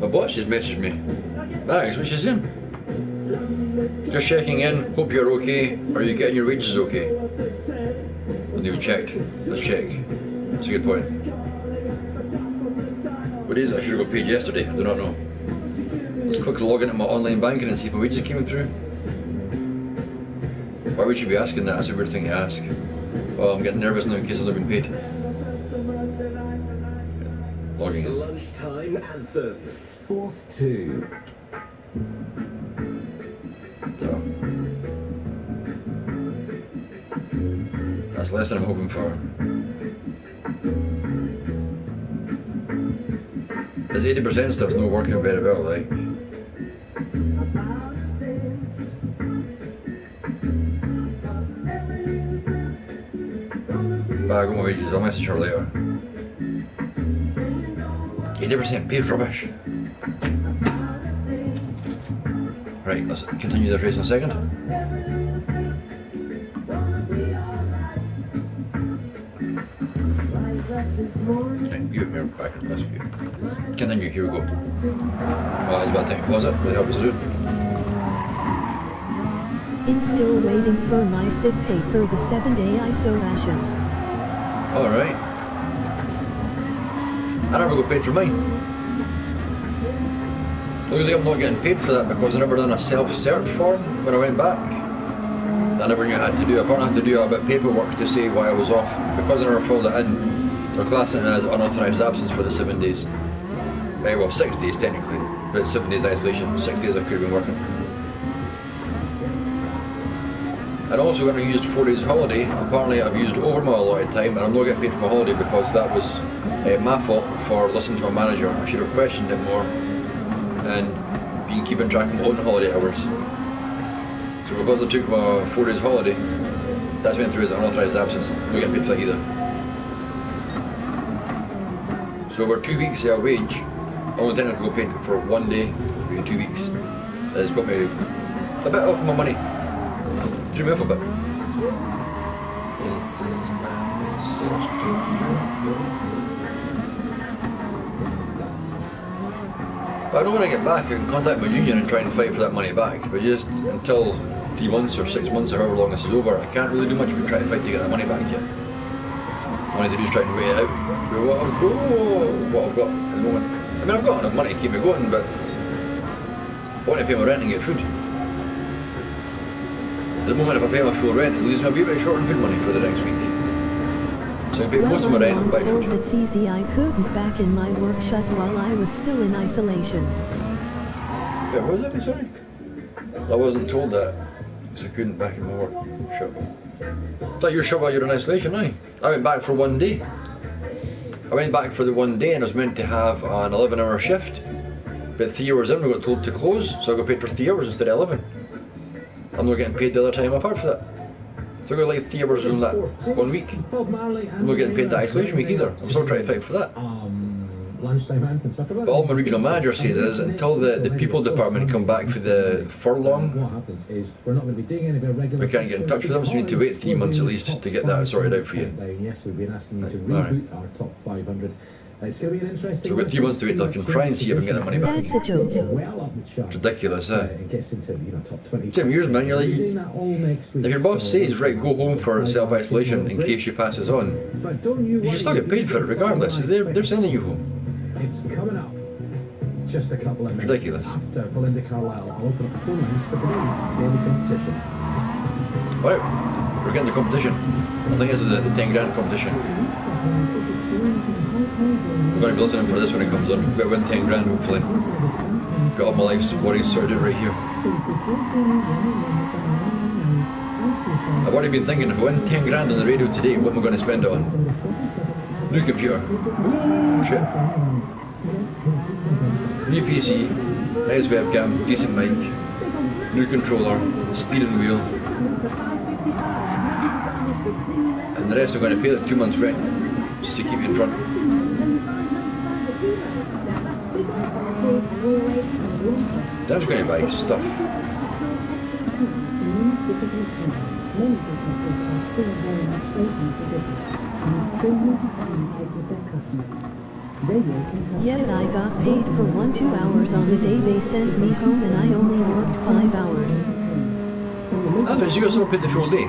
My boss just messaged me. Thanks, what she's saying? Just checking in, hope you're okay. Are you getting your wages okay? I haven't even checked. Let's check. That's a good point. What is it? I should have got paid yesterday. I do not know. Let's quickly log into my online banking and see if my wages came through. Why would you be asking that? That's a weird thing to ask. Oh, I'm getting nervous now in case I've not been paid. Logging in. Lunchtime anthems. 4th 2. So, that's less than I'm hoping for. This 80% stuff's not working very well, like. But I got my wages, I'll message her later. 80% pay is rubbish. Right, let's continue the phrase in a second. Right, view it here, back at this view. Continue, here we go. Oh, it's about time to pause it, really help us to do it. In still waiting for my sick pay for the 7-day isolation. Alright. I never got paid for mine. Looks like I'm not getting paid for that because I never done a self-search form when I went back. I never knew I had to do. I probably have to do a bit of paperwork to say why I was off. Because I never filled it in, they're classing it as unauthorised absence for the 7 days. Well, 6 days technically, but it's 7 days isolation. 6 days I could have been working. And also when I used 4 days holiday, apparently I've used over my allotted time and I'm not getting paid for my holiday because that was my fault for listening to my manager. I should have questioned it more and been keeping track of my own holiday hours. So because I took my 4 days holiday, that's went through as unauthorised absence. I'm not getting paid for that either. So over 2 weeks of wage, I only technically got paid for 1 day in 2 weeks. That has got me a bit off my money. Threw me off a bit. But I know when I get back I can contact my union and try and fight for that money back, but just until 3 months or 6 months or however long this is over, I can't really do much but try to fight to get that money back yet. All I need to do is try and wait it out with what I've got at the moment. I mean, I've got enough money to keep me going, but I want to pay my rent and get food. At the moment, if I pay my full rent, it leaves me a bit short on food money for the next week. So I pay most of my rent and buy food. It's easy. I couldn't back in my work shut while I was still in isolation. Wait, what was that? Sorry? I wasn't told that because I couldn't back in my work shut. I thought you were shut while you were in isolation, aye? I went back for 1 day. I went back for the 1 day and I was meant to have an 11-hour shift. But 3 hours in we got told to close, so I got paid for 3 hours instead of 11. I'm not getting paid the other time apart for that. So I got like 3 hours in that 1 week. I'm not getting paid that isolation week either. I'm still trying to fight for that. Lunchtime anthems. But all my regional manager says is until the people department come back for the furlong, what happens is we're not going to be doing any of our regular. we can't get in touch with them, so we need to wait 3 months at least to get that sorted out for you. Yes, we've been asking you to reboot our top 500. It's going to be an interesting. So we've got 3 months to wait till I can try and see if I can get that money back. That's a joke. Well up the chart. It's ridiculous, eh? It gets into top 20. Tim, yours, man, you're like, if your boss says, right, go home for self-isolation in case she passes on, you should still get paid for it regardless. They're sending you home. It's coming up. Just a couple of minutes. Ridiculous. After Belinda Carlisle, I'll open up the phone lines for today's daily competition. Alright, we're getting the competition. I think this is the 10 grand competition. I'm going to be listening for this when it comes on. We're going to win 10 grand hopefully. Got all my life's worries sorted out right here. I've already been thinking, if I win 10 grand on the radio today, what am I going to spend it on? New computer. Ooh, shit. New PC, nice webcam, decent mic, new controller, steering wheel. And the rest I'm going to pay like 2 months rent, just to keep you in front. Then I'm just going to buy stuff. Many businesses are still very much open for business, and you still need to communicate with their customers. Radio can help. Yet I got paid for 1-2 hours on the day they sent me home and I only worked 5 hours. That's you also paid the full day. I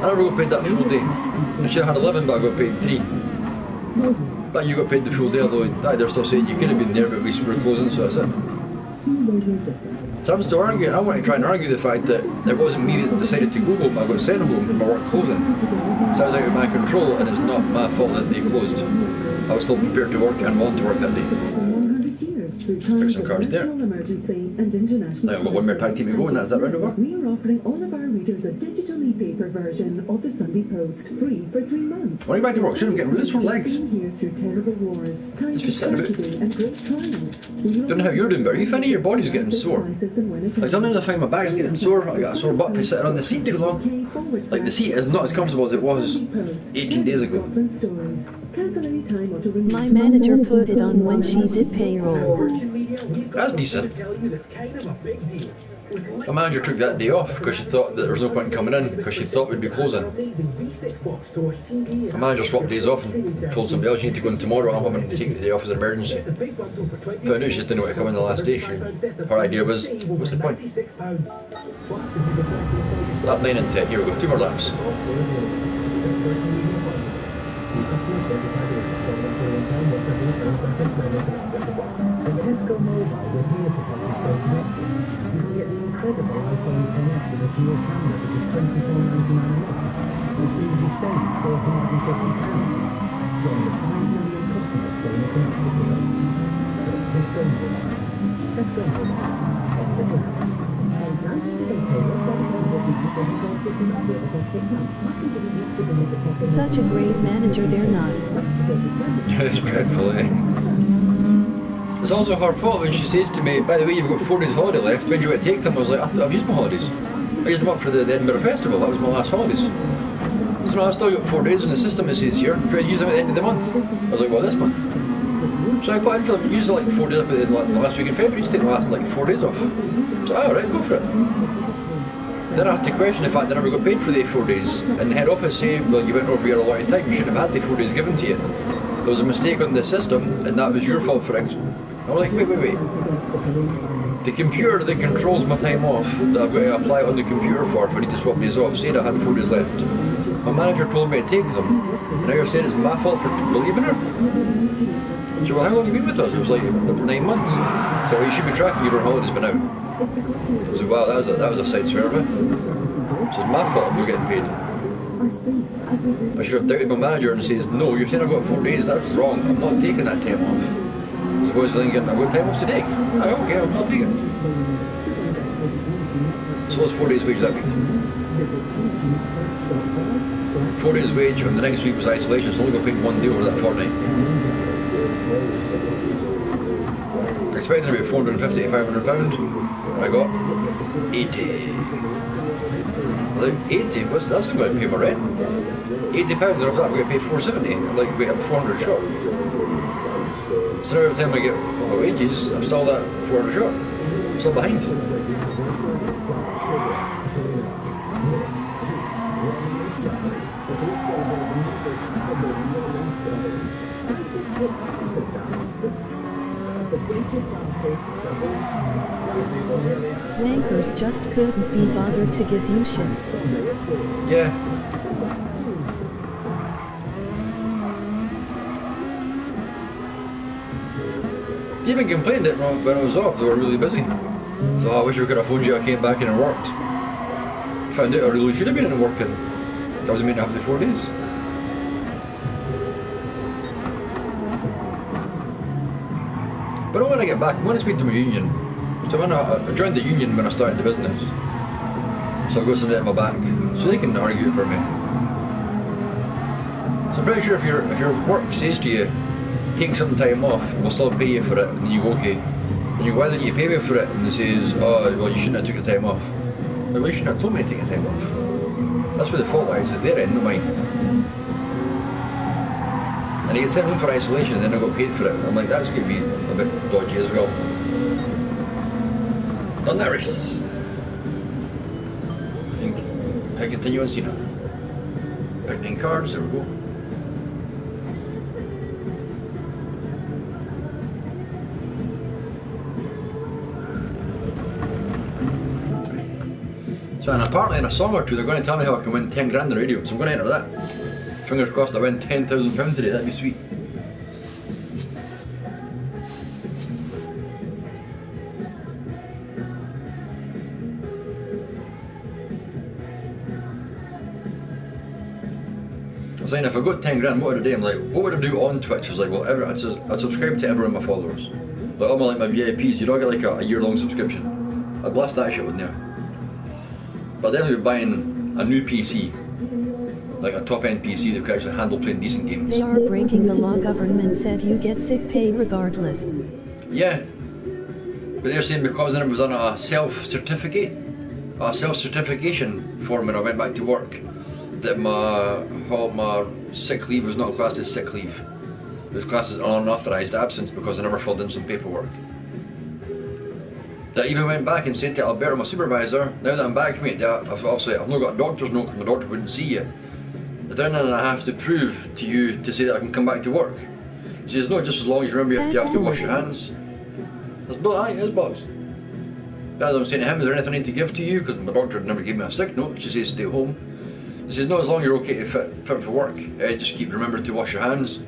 never got paid that full day. I should have had 11 but I got paid 3. But you got paid the full day, although they're still saying you could have been there, but we're closing, so that's it. So I'm still arguing. I want to try and argue the fact that it wasn't me that decided to go home. I got sent home from my work closing. So I was out of my control, and it's not my fault that they closed. I was still prepared to work and want to work that day. Pick some cards there. Now I've got one more tag team to go, and that's that round over. We are offering all of our readers a digital e-paper version of the Sunday Post, free for 3 months. Why are you back to work? Shouldn't get really sore legs. Here through terrible wars, times Just of sitting about. tragedy and great triumph. Don't know how you're doing, but are you finding your body's getting sore? Like sometimes I find my back's getting sore. I got a sore butt for sitting on the seat too long. Like the seat is not as comfortable as it was 18 days ago. My manager put it on when she did payroll. That's decent. My manager took that day off because she thought that there was no point in coming in because she thought we'd be closing. My manager swapped days off and told somebody else you need to go in tomorrow. I'm having to take the day off as an emergency. Found out she just didn't want to come in the last day. Her idea was, what's the point? Lap 9 and 10, here we go, 2 more laps. At Tesco Mobile, we're here to help you stay connected. You can get the incredible iPhone XS with a dual camera for just £24.99 a month, which means you save £450. Join the 5 million customers staying connected with us. So it's Tesco Mobile. Tesco Mobile. Any little helps. Hence 90-day payments, that is only what you can save £12.50 monthly over 6 months. Nothing to be used to the limit Tesco. Such a great manager they're not. It's dreadful, eh? It's also her fault when she says to me, by the way, you've got 4 days holiday left, when do you want to take them? I was like, I've used my holidays. I used them up for the Edinburgh Festival, that was my last holidays. So now I've still got 4 days in the system, it says here, try to use them at the end of the month. I was like, well, this month. So I put in for them, used like 4 days up at the last week in February, just take the last 4 days off. So alright, go for it. Then I had to question the fact that I never got paid for the 4 days. And the head office said, well, you went over your allotted time, you shouldn't have had the 4 days given to you. There was a mistake on the system, and that was your fault for it. I was like, wait. The computer that controls my time off, that I've got to apply on the computer for if I need to swap days off, said I had 4 days left. My manager told me to take them, and now you're saying it's my fault for believing her? So, well, how long have you been with us? It was like 9 months. So, well, you should be tracking your holidays by now. I was like, wow, that was a side swear of it. So it's my fault I'm not getting paid. I should have doubted my manager and says, no, you're saying I've got 4 days, that's wrong, I'm not taking that time off. As opposed to thinking, I've got time off today. Oh, okay, I'll take it. So what's 4 days wage that week? 4 days wage, and the next week was isolation, so I only got paid 1 day over that fortnight. I expected about £450 to £500, I got 80. Like 80? That's not going to pay my rent. £80, and after that I'm going to pay £470. Like, wait, I'm 400 short. So every time I get my wages, I'm still that 400 short. I'm still behind. Wankers just couldn't be bothered to give you shit. Yeah. They even complained that when I was off, they were really busy. So I wish we could have phoned you. I came back in and worked. Found out I really should have been in working. I was meant to have the 4 days. But when I get back, I'm going to speak to my union. So when I joined the union when I started the business. So I've got something at my back, so they can argue it for me. So I'm pretty sure if your work says to you, take some time off, we'll still pay you for it, and you go, okay. And you go, why didn't you pay me for it? And it says, oh, well, you shouldn't have took the time off. Well, you shouldn't have told me to take the time off. That's where the fault lies, at their end, not mine. And I get sent home for isolation, and then I got paid for it. I'm like, that's going to be a bit dodgy as well. Done that race. I continue on Cena. Picking cards, there we go. So, and apparently in a song or two, they're going to tell me how I can win 10 grand on the radio, so I'm going to enter that. Fingers crossed I win £10,000 today, that'd be sweet. was saying if I got 10 grand, what would I do? I'm like, what would I do on Twitch? I was like, well, I'd subscribe to every one of my followers. Like all my VIPs, you know, I get like a year-long subscription. I'd blast that shit with there. But I'd definitely be buying a new PC. Like a top-end PC that could actually handle playing decent games. They are breaking the law. Government said you get sick pay regardless. Yeah. But they're saying because I was on a self-certification form when I went back to work, that my sick leave was not classed as sick leave. It was classed as unauthorised absence because I never filled in some paperwork. That I even went back and said to Alberto, my supervisor, now that I'm back, mate, I've not got a doctor's note because my doctor wouldn't see you. Then I have to prove to you to say that I can come back to work. She says, no, just as long as you remember you have to wash your hands. That's bullshit, it's bugs. As I'm saying to him, is there anything I need to give to you? Because my doctor never gave me a sick note. She says, stay home. She says, no, as long as you're okay to fit for work, just keep remembering to wash your hands.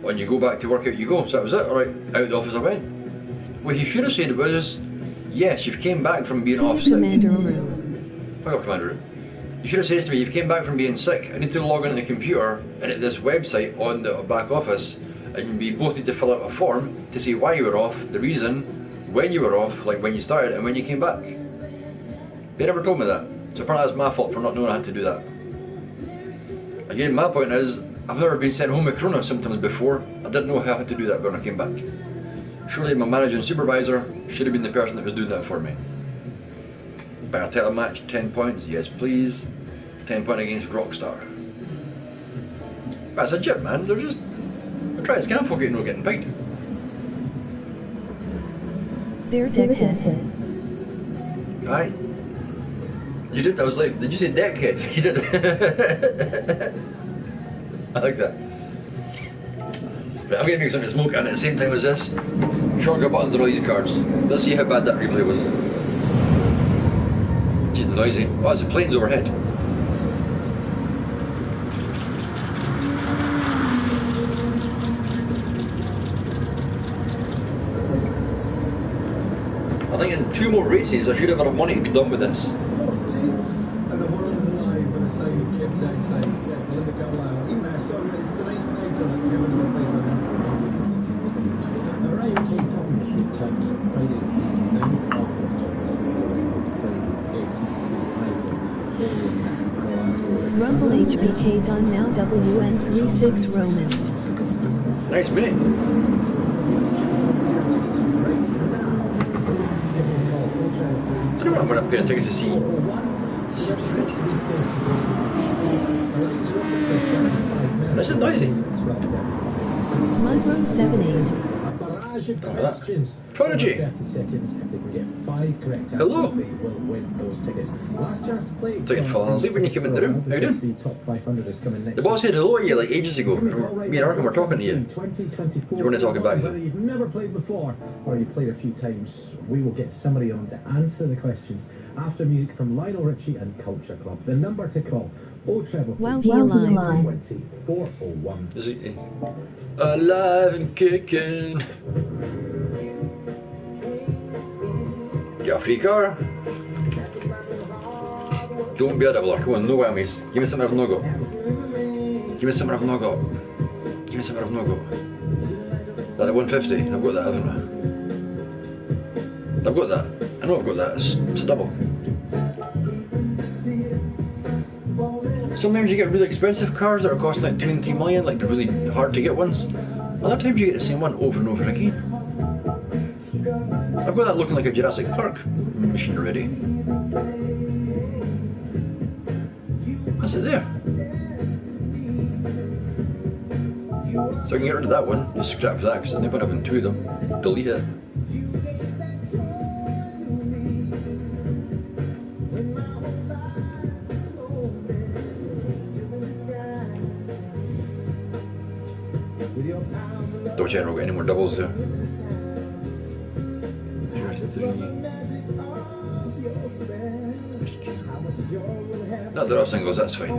When you go back to work, out you go. So that was it, alright, out of the office I went. What he should have said was, yes, you've came back from being off sick. Fuck off, Commander. You should have said to me, you came back from being sick, I need to log in the computer and at this website on the back office, and we both need to fill out a form to say why you were off, the reason, when you were off, like when you started and when you came back. They never told me that, so apparently that's my fault for not knowing how to do that. Again, my point is, I've never been sent home with corona symptoms before. I didn't know how to do that when I came back. Surely my managing supervisor should have been the person that was doing that for me. By a title match, 10 points, yes please. 10 points against Rockstar. That's a jib, man. They're just trying to scam folk and not getting paid. They're deckheads. Aye. You did, I was like, did you say deckheads? You did. I like that. Right, I'm getting me something to smoke and at the same time as this. Shortcut buttons on all these cards. Let's see how bad that replay was. She's noisy. Oh, there's planes overhead. I think in 2 more races I should have enough money to be done with this. And the world is alive with the sign of kids outside. Linda Carlisle. Even our son, it's the nice title that we're giving us a place on that. Ryan King Thomas should times Friday, 9th of October, playing ACC Rumble HBK done now WN36 Roman. Nice minute. I don't know what I'm going to take us to see. This is noisy. Monroe 78. Prodigy. Hello. Took it falling asleep when you came in the room. How you doing? The boss said hello to you like ages ago. Me and Arkham were talking to you. You want to talk back Whether you've never played before or you've played a few times, we will get somebody on to answer the questions after music from Lionel Richie and Culture Club. The number to call: 033 Wow, he alive. 2401. Is he alive and kicking? Get a free car. Don't be a doubler. Come on, no whammies. Give me something I've not got. Give me something I've not got. Give me something I've not got. That 150. I've got that, haven't I? I've got that. I know I've got that. It's a double. Sometimes you get really expensive cars that are costing like 2 and 3 million, like the really hard to get ones. Other times you get the same one over and over again. I've got that looking like a Jurassic Park machine already. That's it there. So I can get rid of that one, just scrap that because I've never having 2 of them. Delete it. Double check I don't get any more doubles there. No, they're all singles, that's fine.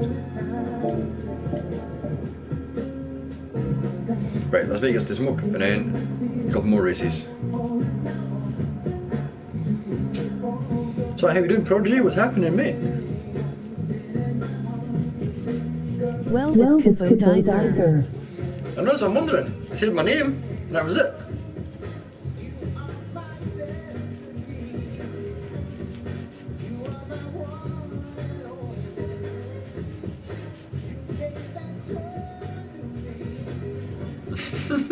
Right, let's make us to smoke and then a couple more races. So how you doing, Prodigy? What's happening, mate? Well, that could vote either. I know, so I'm wondering. I said my name, and that was it.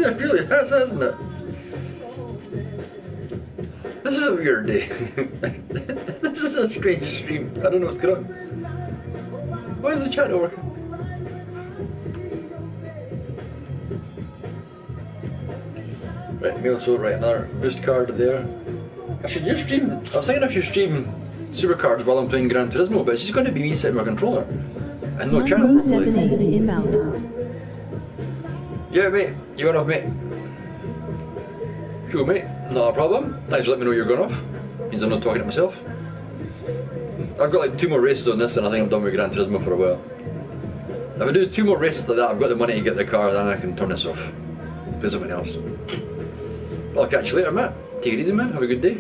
It really has, hasn't it? This is a weird day. This is a strange stream. I don't know what's going on. Why is the chat not working? Right, me also, right, another boost card there. I should just stream. I was thinking I should stream supercards while I'm playing Gran Turismo, but it's just going to be me sitting with my controller and no channel. Yeah, mate, you going off, mate? Cool, mate, not a problem. Thanks for letting me know you're going off. Means I'm not talking to myself. I've got like 2 more races on this and I think I'm done with Gran Turismo for a while. If I do 2 more races like that, I've got the money to get the car, then I can turn this off. Play something else. I'll catch you later, Matt. Take it easy, man. Have a good day.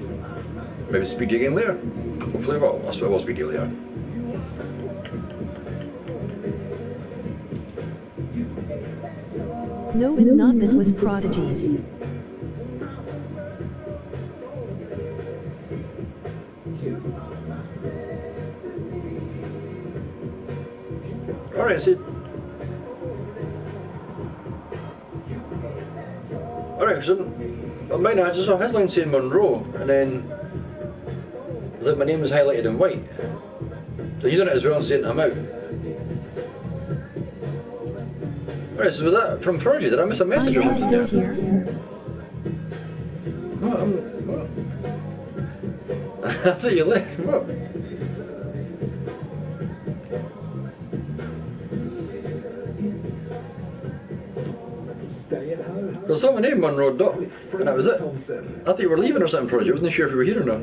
Maybe speak to you again later. Hopefully, well, I will speak to you later. No, not that was Prodigy. Alright, so... Alright, so... Mine, I just saw his line saying Monroe, and then... It's like my name was highlighted in white. So you done it as well and saying I'm out. Alright, so was that from Prodigy? Did I miss a message or something there? What? What? I thought you left. What? There was someone named Monroe Doc, and that was it. I thought you were leaving or something, Prodigy. I wasn't sure if you were here or not.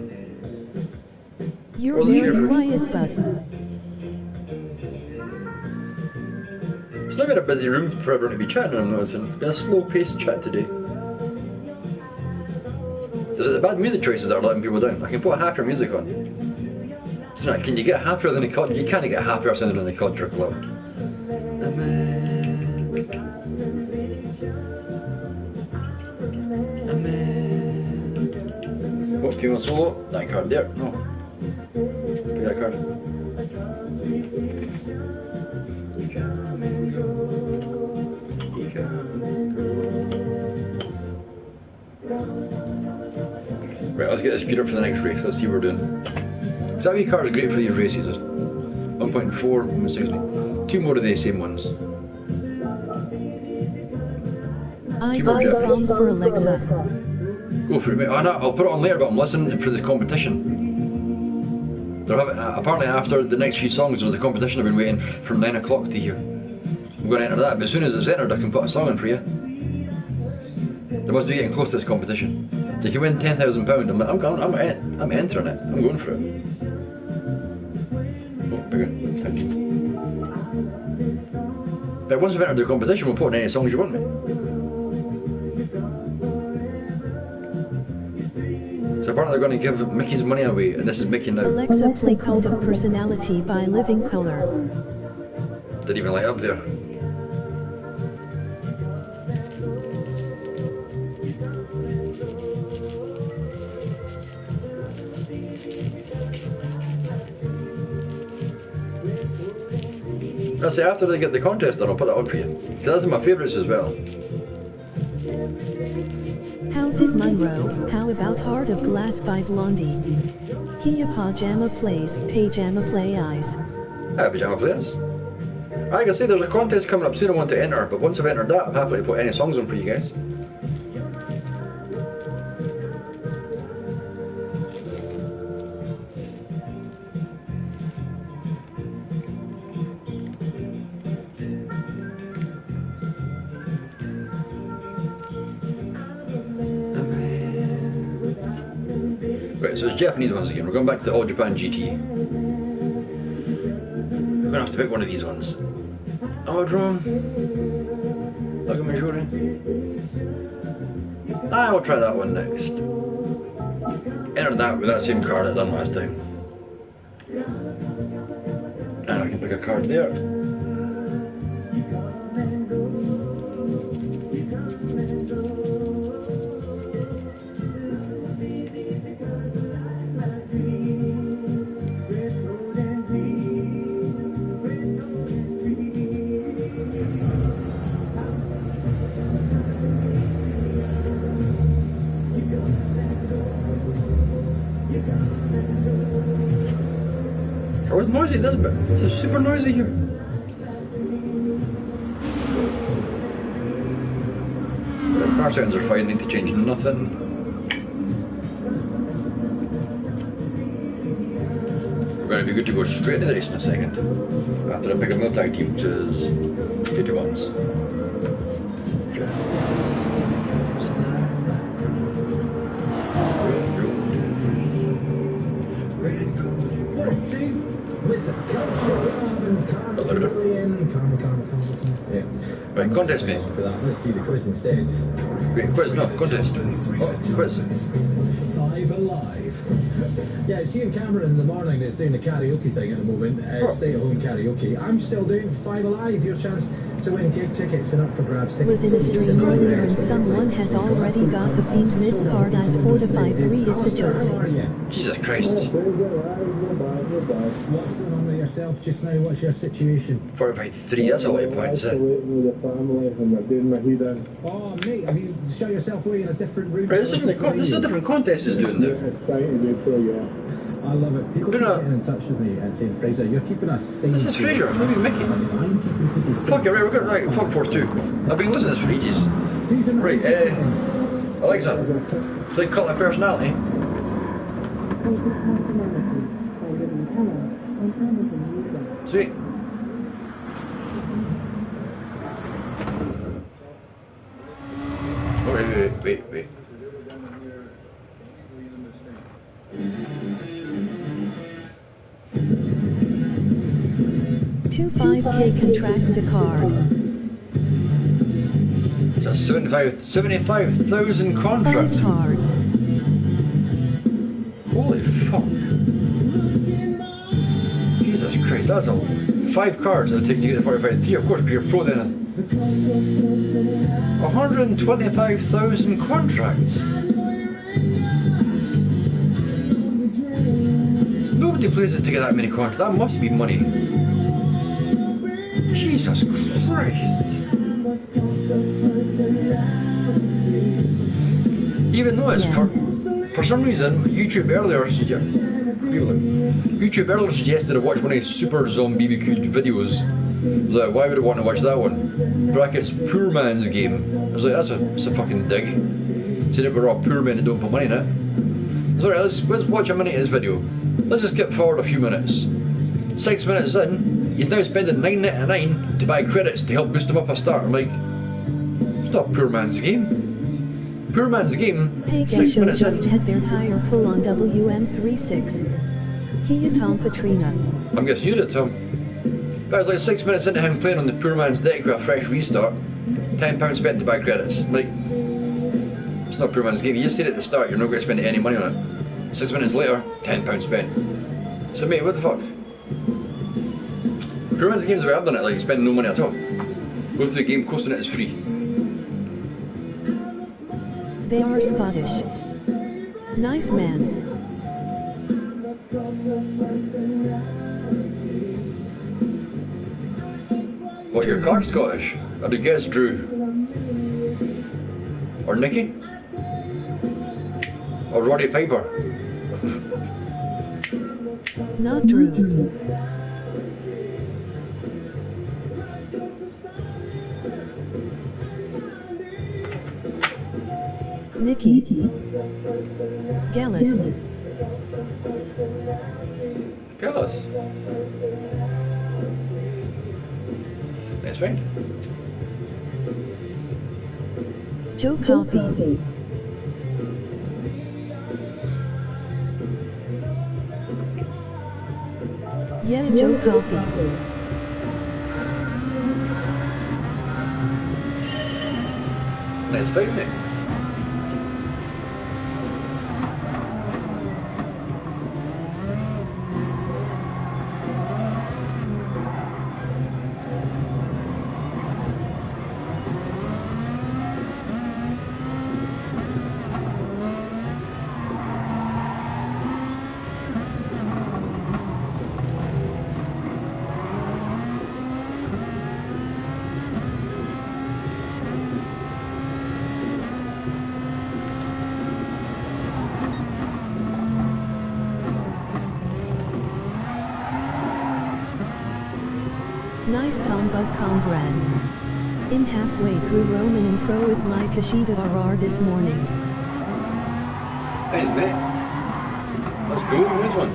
You're very quiet, bud. It's not been a busy room for everyone to be chatting, I'm noticing. It's been a slow-paced chat today. Is it the bad music choices that are letting people down? I can put happier music on. So now, can you get happier than a cod? You can't get happier sounding than a cod trickle up. What's female solo? That card there. No. Give me that card. Right, let's get this geared up for the next race. Let's see what we're doing. Because that wee car is great for these races. 1.4, 160. 2 more of the same ones. I got a song for Alexa. Go for it, mate. Oh, no, I'll put it on later, but I'm listening for the competition. They're having, apparently after the next few songs there's a competition I've been waiting from 9 o'clock to hear. I'm going to enter that, but as soon as it's entered I can put a song in for you. They must be getting close to this competition. So if you win £10,000, I'm entering it. I'm going for it. Oh, bigger. Thank you. But once we've entered the competition, we'll put in any songs you want, mate. So apparently they're going to give Mickey's money away, and this is Mickey now. Alexa, play Cult of Personality by Living Colour. Didn't even light up there. I'll say after they get the contest done, I'll put that on for you. Because that's my favourites as well. How's it, Monroe? How about Heart of Glass by Blondie? Kia Pajama Plays, Pajama Play Eyes. Hi, Pajama Players. Like I say, there's a contest coming up soon I want to enter, but once I've entered that, I'm happy to put any songs on for you guys. So it's Japanese ones again. We're going back to the All Japan GT. We're gonna have to pick one of these ones. Oh, drone. Look at my shoulder. I will try that one next. Enter that with that same card I done last time. And I can pick a card there. noisy, this bit. It's super noisy here. The car sounds are fine, need to change nothing. We're going to be good to go straight to the race in a second. After I pick up another tag team, which is 51s. Right, contest me. Let's do the quiz instead. Wait, quiz, no, contest. Oh, quiz. 5 Alive. Yeah, it's Ian Cameron in the morning that's doing the karaoke thing at the moment. Stay-at-home karaoke. I'm still doing 5 Alive. Your chance to win gig tickets and up for grabs tickets. Within a stream earlier and someone has already got the Fiend mid card as 4-5-3. It's a joke. Jesus Christ. What's going on with yourself just now? What's your situation? 4-5-3, that's a lot of points, eh? Oh, mate, have you shut yourself away in a different room? Right, this is a different contest is doing there. I love it. People keep getting in touch with me and saying, Fraser, you're keeping us sane. This is Fraser, maybe Mickey. I'm keeping people sane. Fuck it, right, we've got right, fuck 4-2. I've been listening to this for ages. Right, Alexa, play Cult of Personality. Cult of Personality by Living Colour on Amazon Music. Sweet. Wait. 25K contracts a car. That's 75,000 contracts. 5 cars. Holy fuck. Jesus Christ, that's a 5 cards it'll take to get the 45-3, of course, because you're pro then. 125,000 contracts. Nobody plays it to get that many contracts. That must be money. Jesus Christ. Even though it's for some reason, YouTube earlier suggested I watch one of his Super Zombie BBQ videos. I was like, why would I want to watch that one? Brackets, poor man's game. I was like, that's a fucking dig. Saying we're all poor men that don't put money in it. Sorry, let's watch a minute of this video. Let's just skip forward a few minutes. 6 minutes in, he's now spending $9.99 to buy credits to help boost him up a start. I'm like, it's not poor man's game. Poor man's game, Hey, 6 minutes just in. had their tire pull on WM36. Here, Tom Petrina. I'm guessing you did, Tom. That was like 6 minutes into him playing on the poor man's deck with a fresh restart. £10 spent to buy credits. I'm like, it's not poor man's game. You just said at the start you're not going to spend any money on it. 6 minutes later, £10 spent. So mate, what the fuck? Poor man's game's the way I've done it, like spending no money at all. Go through the game, coasting it is free. They are Scottish. Nice man. What, your car Scottish? I'd have guessed Drew. Or Nicky? Or Roddy Piper? Not Drew. Nikki. Gallus. Gallus. That's right. Joe Coffee. Yeah, Joe Coffee. That's right, mate. Nice combo, congrats. In halfway through Roman and Pro with my Kashida RR this morning. Thanks, mate. That's cool. Nice one.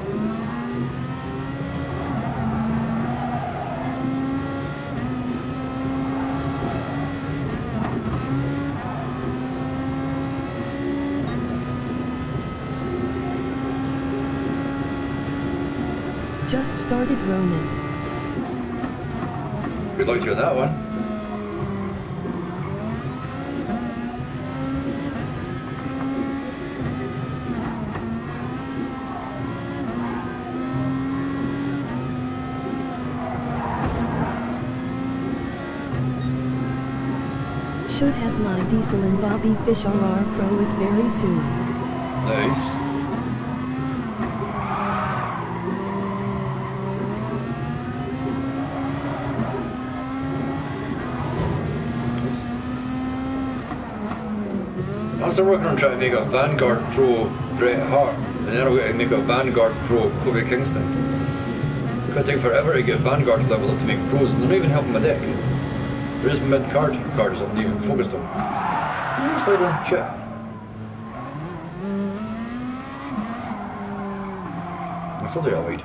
Just started Roman. Good luck to you on that one. Should have my Diesel and Bobby Fish RR Pro it very soon. Nice. I'm still working on trying to make a Vanguard Pro Bret Hart, and then I'm going to make a Vanguard Pro Kobe Kingston. It's going to take forever to get Vanguard's level up to make pros, and they're not even helping my deck. There is mid-card cards that I'm not even focused on. Slide on, shit. I'll still take that wide.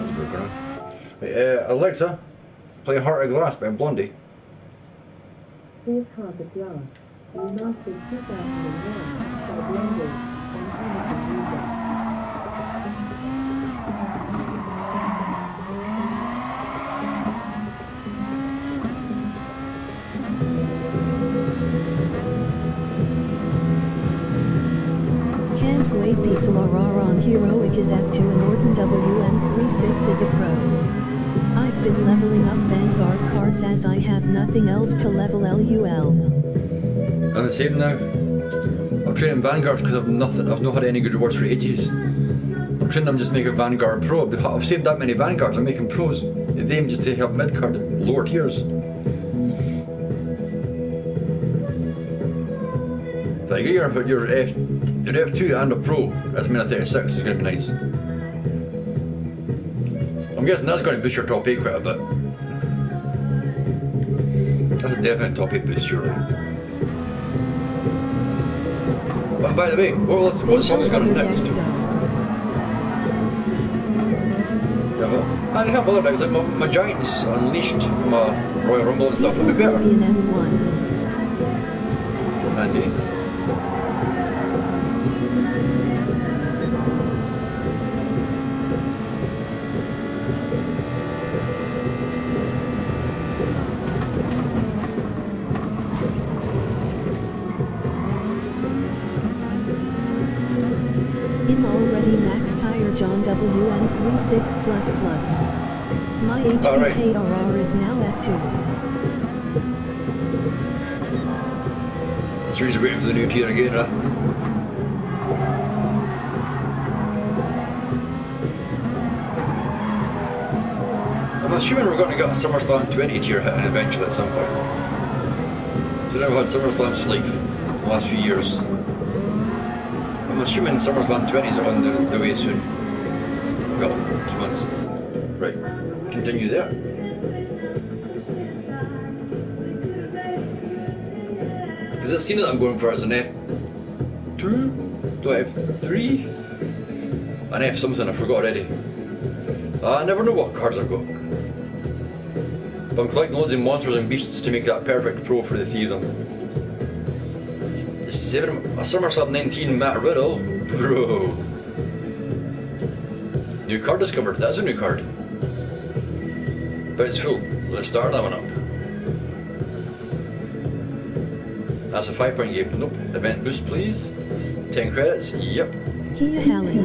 That's working on. Right, Alexa, play Heart of Glass by Blondie. Here's Heart of Glass, remastered 2001 by Blondie on Amazon Music. Can't wait. Diesel RR on Heroic is at 2 and Orton WM36 is a pro. I've been leveling up Vanguard cards as I have nothing else to level LUL. I'm the same now. I'm training Vanguards because I've not had any good rewards for ages. I'm training them just to make a Vanguard Pro. I've saved that many Vanguards, I'm making pros. They aim just to help mid-card and lower tiers. If I get your F2 and a Pro, that's mean a 36 is going to be nice. I'm guessing that's going to boost your top 8 quite a bit. That's a definite top 8 boost, surely. But by the way, what song's got next? Yeah, but I have other things, like my Giants Unleashed from Royal Rumble and stuff would be better. Andy. John WN36++. My HPKRR is now at 2. It's usually waiting for the new tier again, huh? I'm assuming we're going to get a SummerSlam 20 tier hitting eventually at some point. So now we've had SummerSlam Sleep the last few years. I'm assuming SummerSlam 20s are on the way soon. Well, 2 months. Right, continue there. Because this scene that I'm going for is an F2? Do I have F3? An F something, I forgot already. I never know what cards I've got. But I'm collecting loads of monsters and beasts to make that perfect pro for the 3 of them. A SummerSlam 19 Matt Riddle? Bro. New card discovered, that's a new card. But it's full, let's start that one up. That's a 5-point game, nope. Event boost please. 10 credits, yep. Kia Hallie.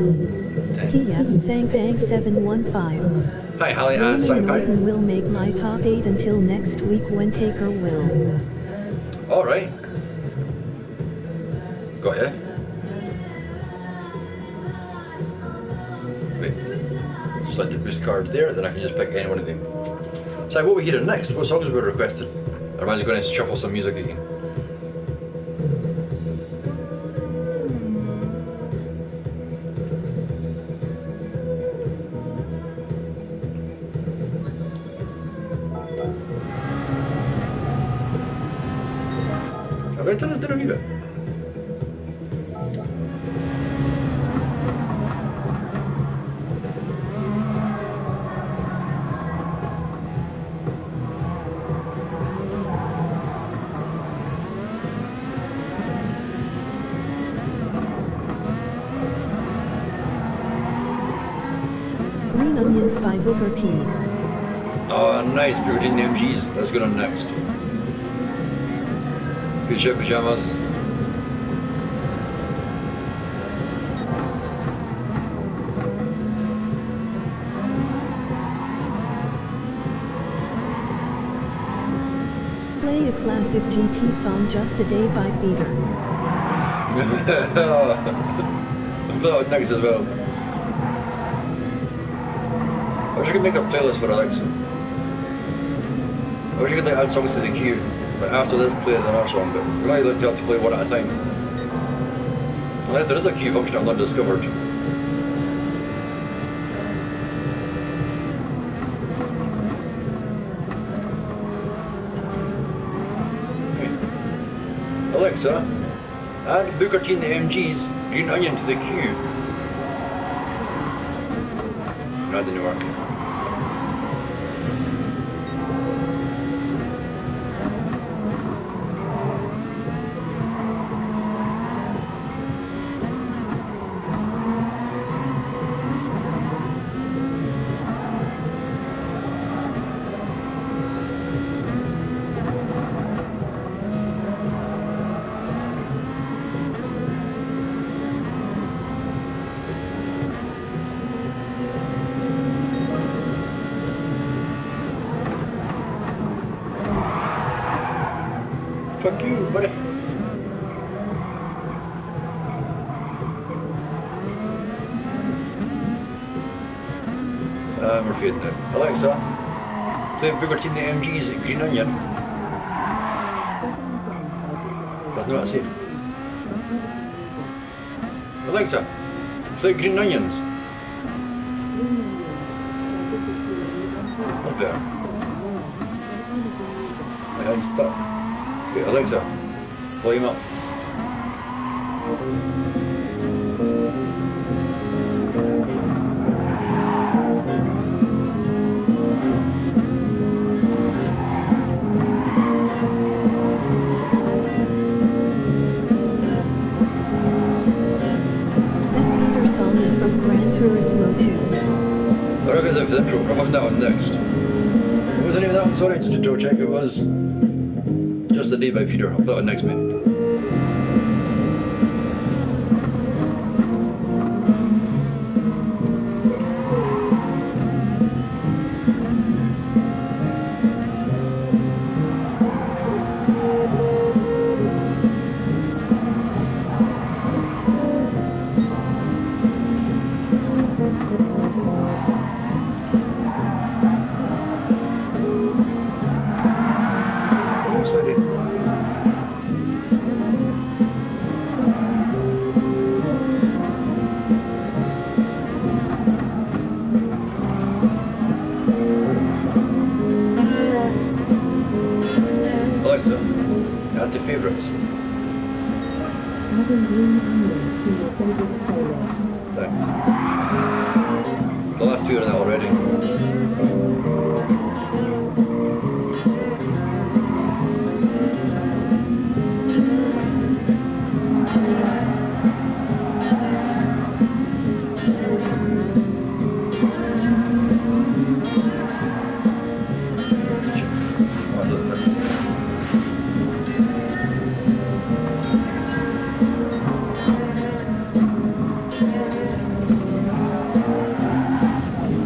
Kia Sang Sang 715. Hi Hallie and Sang Norton will make my top 8 until next week when Taker will. Alright. Got ya. Wait. Select the boost cards there, then I can just pick any one of them. So what are we hearing next? What songs were requested? Or am I just going to shuffle some music again? Have I turned this down a wee bit? Green Onions by Booker T. Oh, nice. Protein MGs. Let's go on next. Good shit, pajamas. Play a classic GT song, Just a Day by Peter. I'll put that one next as well. I wish I could make a playlist for Alexa. I wish I could like, add songs to the queue. Like after this, play another song, but we might have to play one at a time. Unless there is a queue function I've not discovered. Okay. Alexa, add Booker T and the MG's Green Onion to the queue. No, that didn't work. Fuck you, buddy. We're fading now. Alexa, play Booker T and the MG's Green Onion. That's not what I said. Alexa, play Green Onions. That's better. I just thought. Okay, Alexa, volume up. That Peter song is from Gran Turismo 2. I reckon that's the intro. We're having that one next. What was the name of that one? Sorry, just to double check it was. Just a Day by Peter. I'll put that one next, mate. Alexa, add to favourites. Adding green onions to your favourites playlist. Thanks. The last two are there already.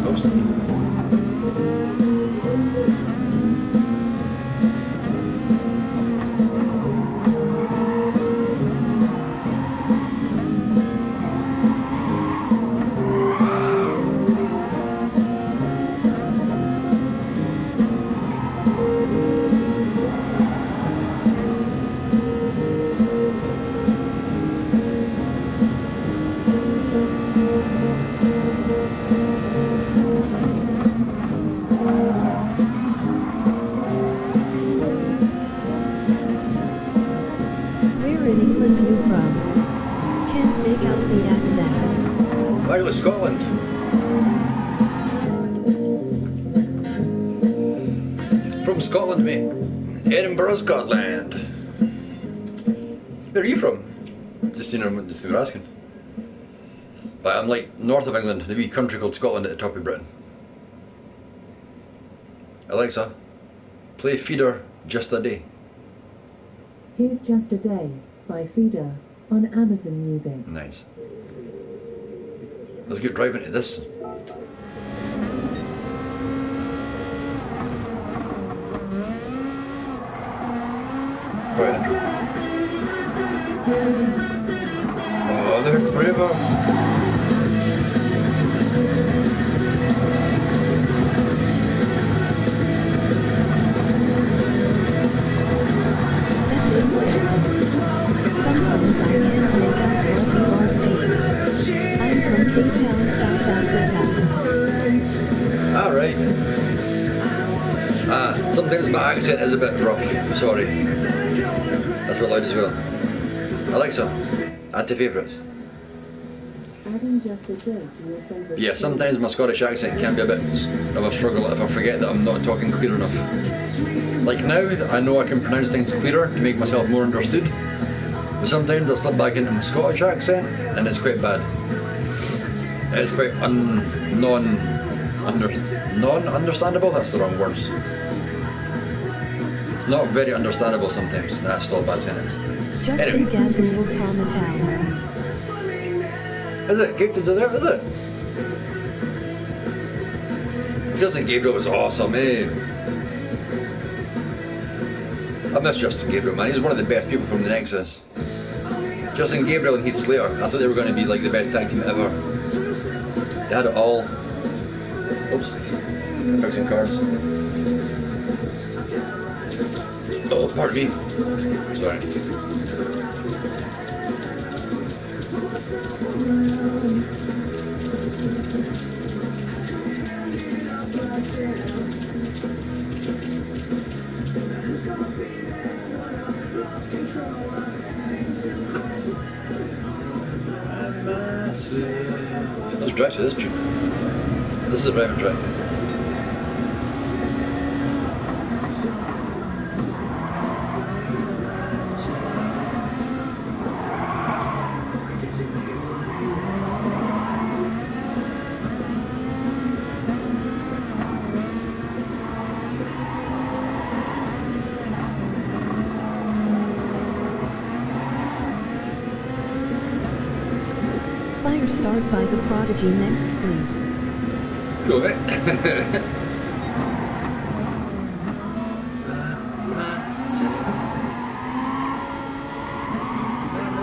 Oops. Finally, Scotland. From Scotland, mate. Edinburgh, Scotland. Where are you from? Just just asking. But I'm like north of England, the wee country called Scotland at the top of Britain. Alexa, play Feeder Just a Day. Here's Just a Day by Feeder on Amazon Music. Nice. Let's get driving to this. Right. Oh, they're forever. Sometimes I can't make out what you are saying. I'm from Cape Town, South Africa. Alright. Sometimes my accent is a bit rough, sorry. That's what loud as well. Alexa, add to favourites. Adding Just a Day to your favourite. Yeah, sometimes my Scottish accent can be a bit of a struggle if I forget that I'm not talking clear enough. Like now, I know I can pronounce things clearer to make myself more understood. But sometimes I slip back into my Scottish accent and it's quite bad. It's quite non-understandable, that's the wrong words. It's not very understandable sometimes. That's still a bad sentence. Justin Anyway. Gabriel's Hometown. Is it? Is it there? Is it? Justin Gabriel was awesome, eh? I miss Justin Gabriel, man. He's one of the best people from the Nexus. Justin Gabriel and Heath Slater. I thought they were going to be like the best tag team ever. They had it all. Oops. Fixing cards. Oh, pardon me. Sorry. Let's drive to this tune. This is a driving track. Fire Start by The Prodigy next, please. Cool, mate.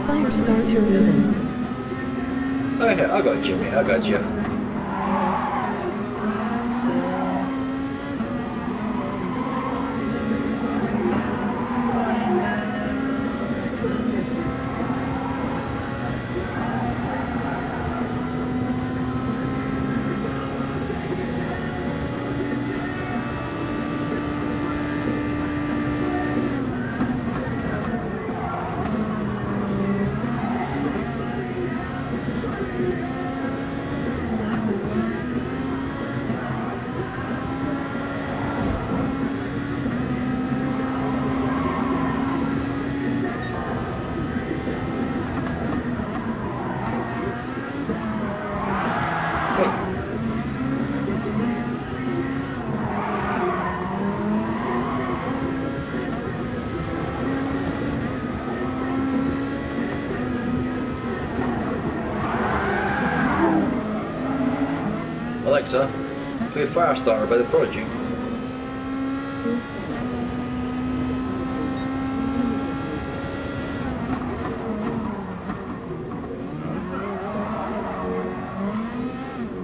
Fire Starter Rhythm. Okay, I got you, mate. I got you. Alexa, play Firestarter by The Prodigy.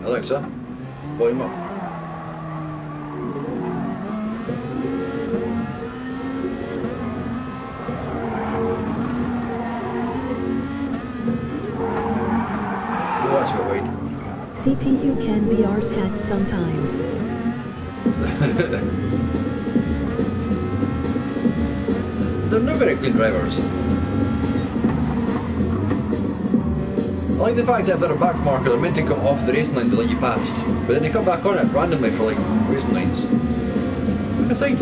Alexa, volume up. Oh, that's a bit wide. CPU can be arse hats sometimes. They're not very clean drivers. like the fact that if they're a back marker, they're meant to come off the racing line to let you past. But then they come back on it randomly for like racing lines. Aside.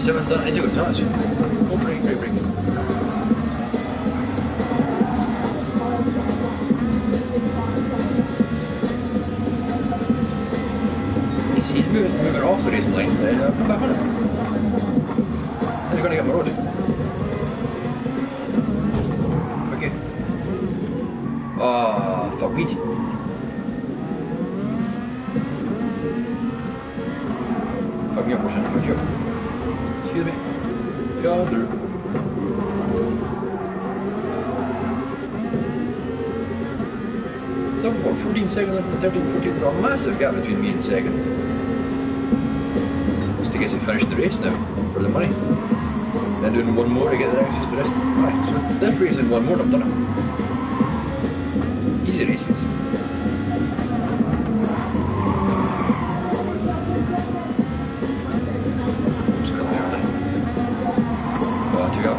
Seven done. I do it, touch. Oh, break. He's moving off the racing line. Come back on it. Then you're going to get on the road. Okay. Ah, fuck weed. Fuck me up, watch out. Excuse me. Come through. So what, 14 seconds, 13, 14, a massive gap between me and second. Just to get to finish the race now, for the money. Then doing one more to get the extras for the rest. Right, so this race and one more, I've done it. Easy races.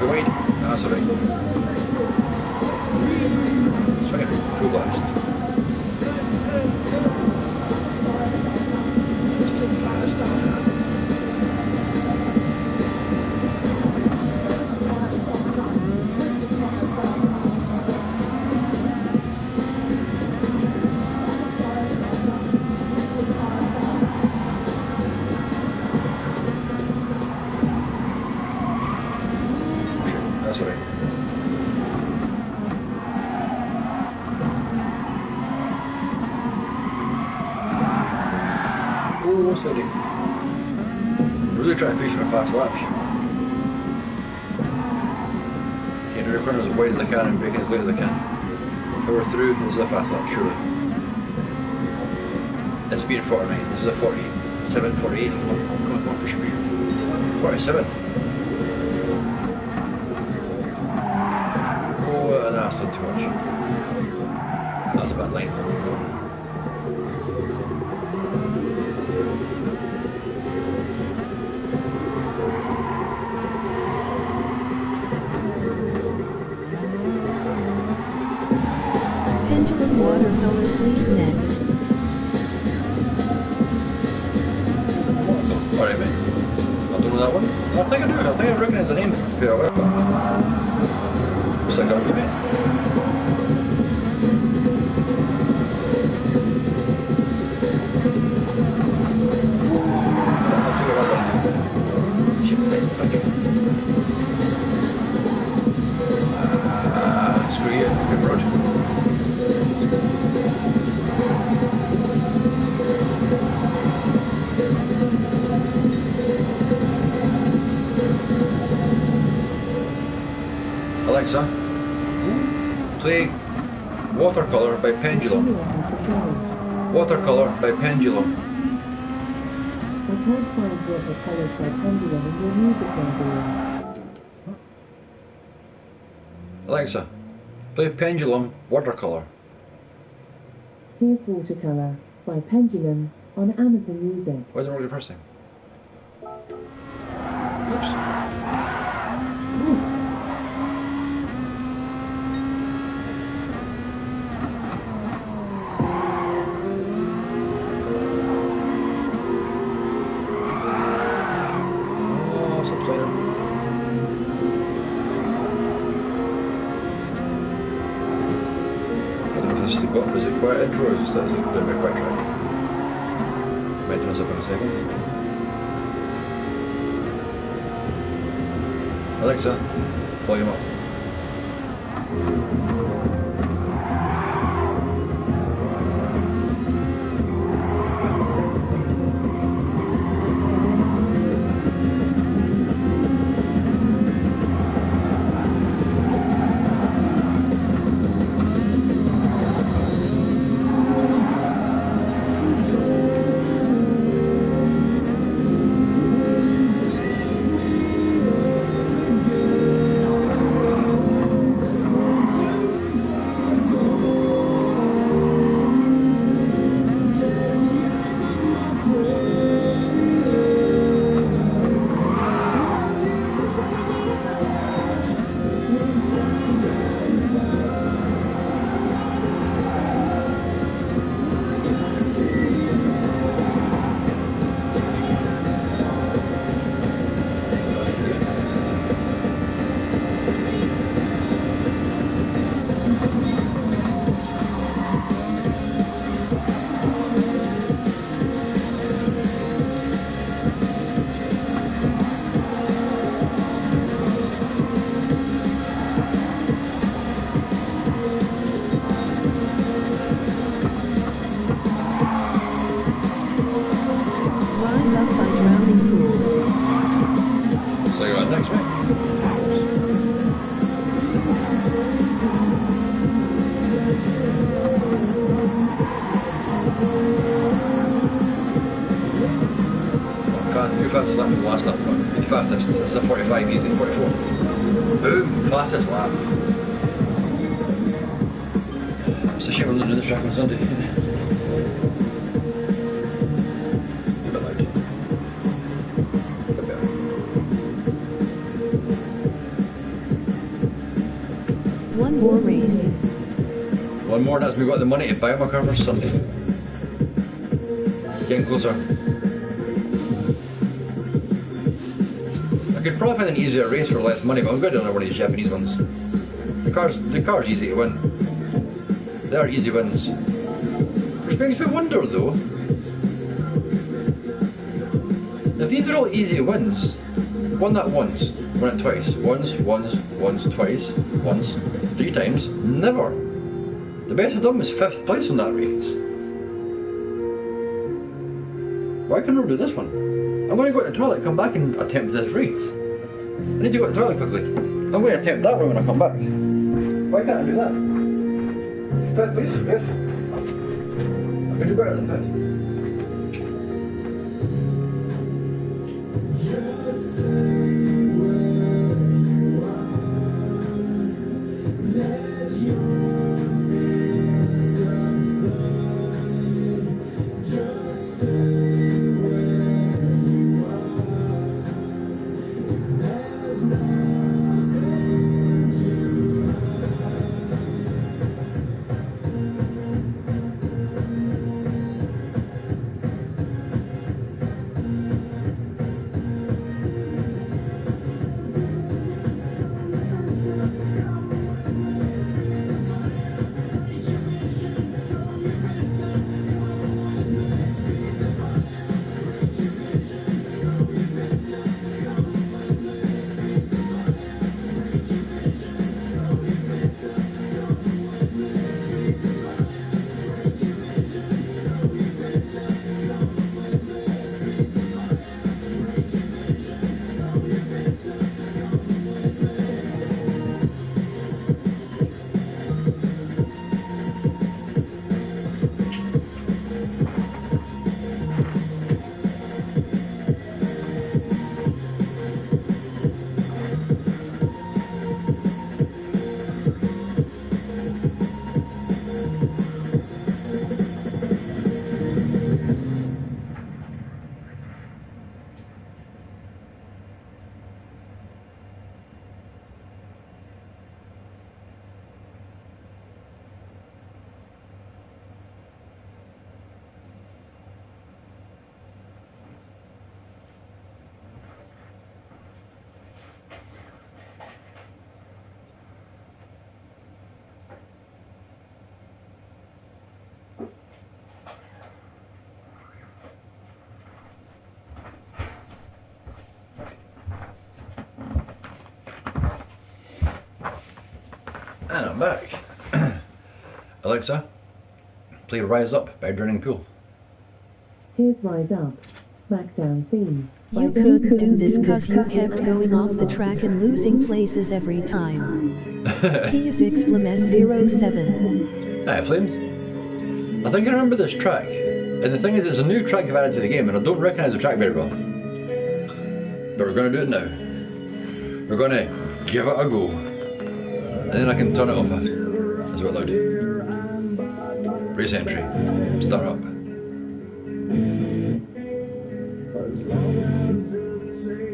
Wait, that's alright. Swing it, full blast. That's alright. Oh, steady. Really trying to push for a fast lap. Getting the corner as wide as I can and braking as late as I can. Power through, this is a fast lap, surely. It's been 49, this is a 47, 48. Come on, push me. 47. That's not too much. That's a bad line. Pendulum watercolor, please next. Alright, mate. I don't know that one. I think I do. I think I recognise the name fairly well. Looks like I'm it. Screw you, good road. Alexa, play Watercolor by Pendulum. Watercolor by Pendulum. I can't find watercolors by Pendulum in your music library. Alexa, play Pendulum Watercolor. Here's Watercolor by Pendulum on Amazon Music. Why didn't I press it? Oops. Is it quite intro or is it a bit of a quick track? maintenance up in a second. Alexa, volume up. Rise up by drowning pools. So you're on next, right? Too fastest lap in the last lap. Too fastest. It's a 45 easy, 44. Boom! Fastest lap. It's a shame I'm not doing this track on Sunday. One more race. One more, that's we've got the money to buy my car for Sunday. Getting closer. I could probably find an easier race for less money, but I'm going to do another one of these Japanese ones. The car's easy to win. They are easy wins. Which makes me wonder though, if these are all easy wins, won that once, won it twice, once, twice, once, 3 times, never. The best I've done was 5th place on that race. Why can't I do this one? I'm going to go to the toilet, come back and attempt this race. I need to go to the toilet quickly. I'm going to attempt that one when I come back. Why can't I do that? 5th place is good. I can do better than 5th. I'm back. Alexa, play Rise Up by Drowning Pool. Here's Rise Up, SmackDown theme. You couldn't do this cause you kept going off the track and losing places every time. T6Flames07. Hi, Flames. I think I remember this track. And the thing is, it's a new track they've added to the game, and I don't recognise the track very well. But we're going to do it now. We're going to give it a go. And then I can turn it off as we're allowed. Race entry. Start up.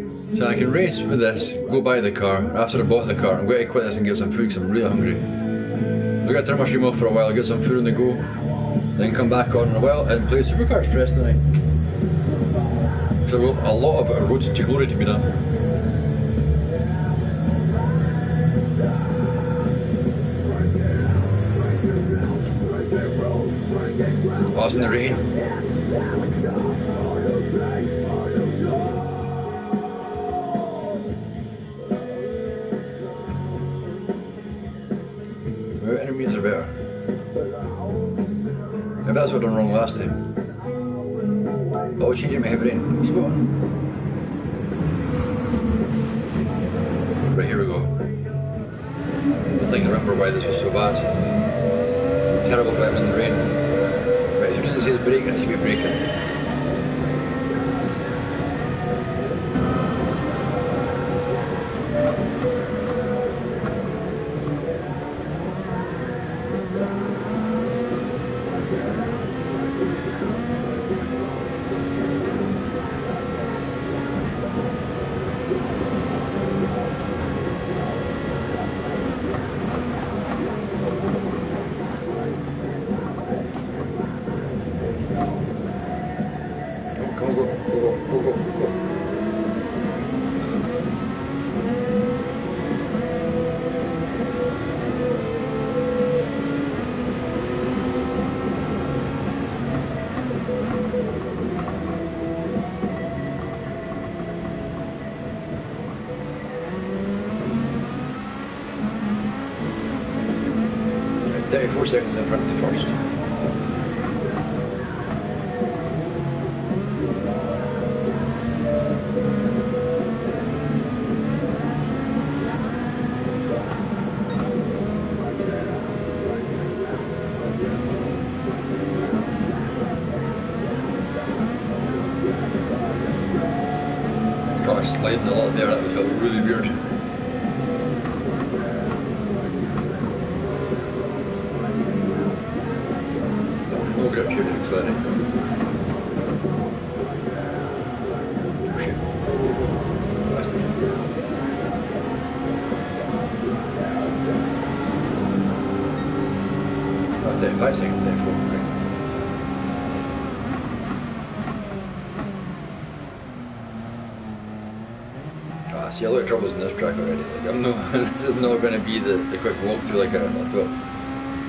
So I can race with this, go buy the car. After I bought the car, I'm going to quit this and get some food because I'm really hungry. I'm going to turn my stream off for a while, get some food on the go, then come back on in a while and play Supercars for the rest of the night. So we've got a lot of Road to Glory to be done. Oh, it's in the rain. Maybe enemies are better. Maybe that's what I done wrong last time. Oh, changing my heavy rain. Leave it on. Right, here we go. I think I remember why this was so bad. Terrible driving in the rain. Right, as soon as it says brake, I need to be braking. Right, 34 seconds in front of the first. Sliding a lot there, that was really weird. No grip here, looks like it. Oh shit. Last time. 35 seconds, 34, right. See, a lot of troubles in this track already. Like, I'm no, this is not going to be the quick walkthrough like I thought.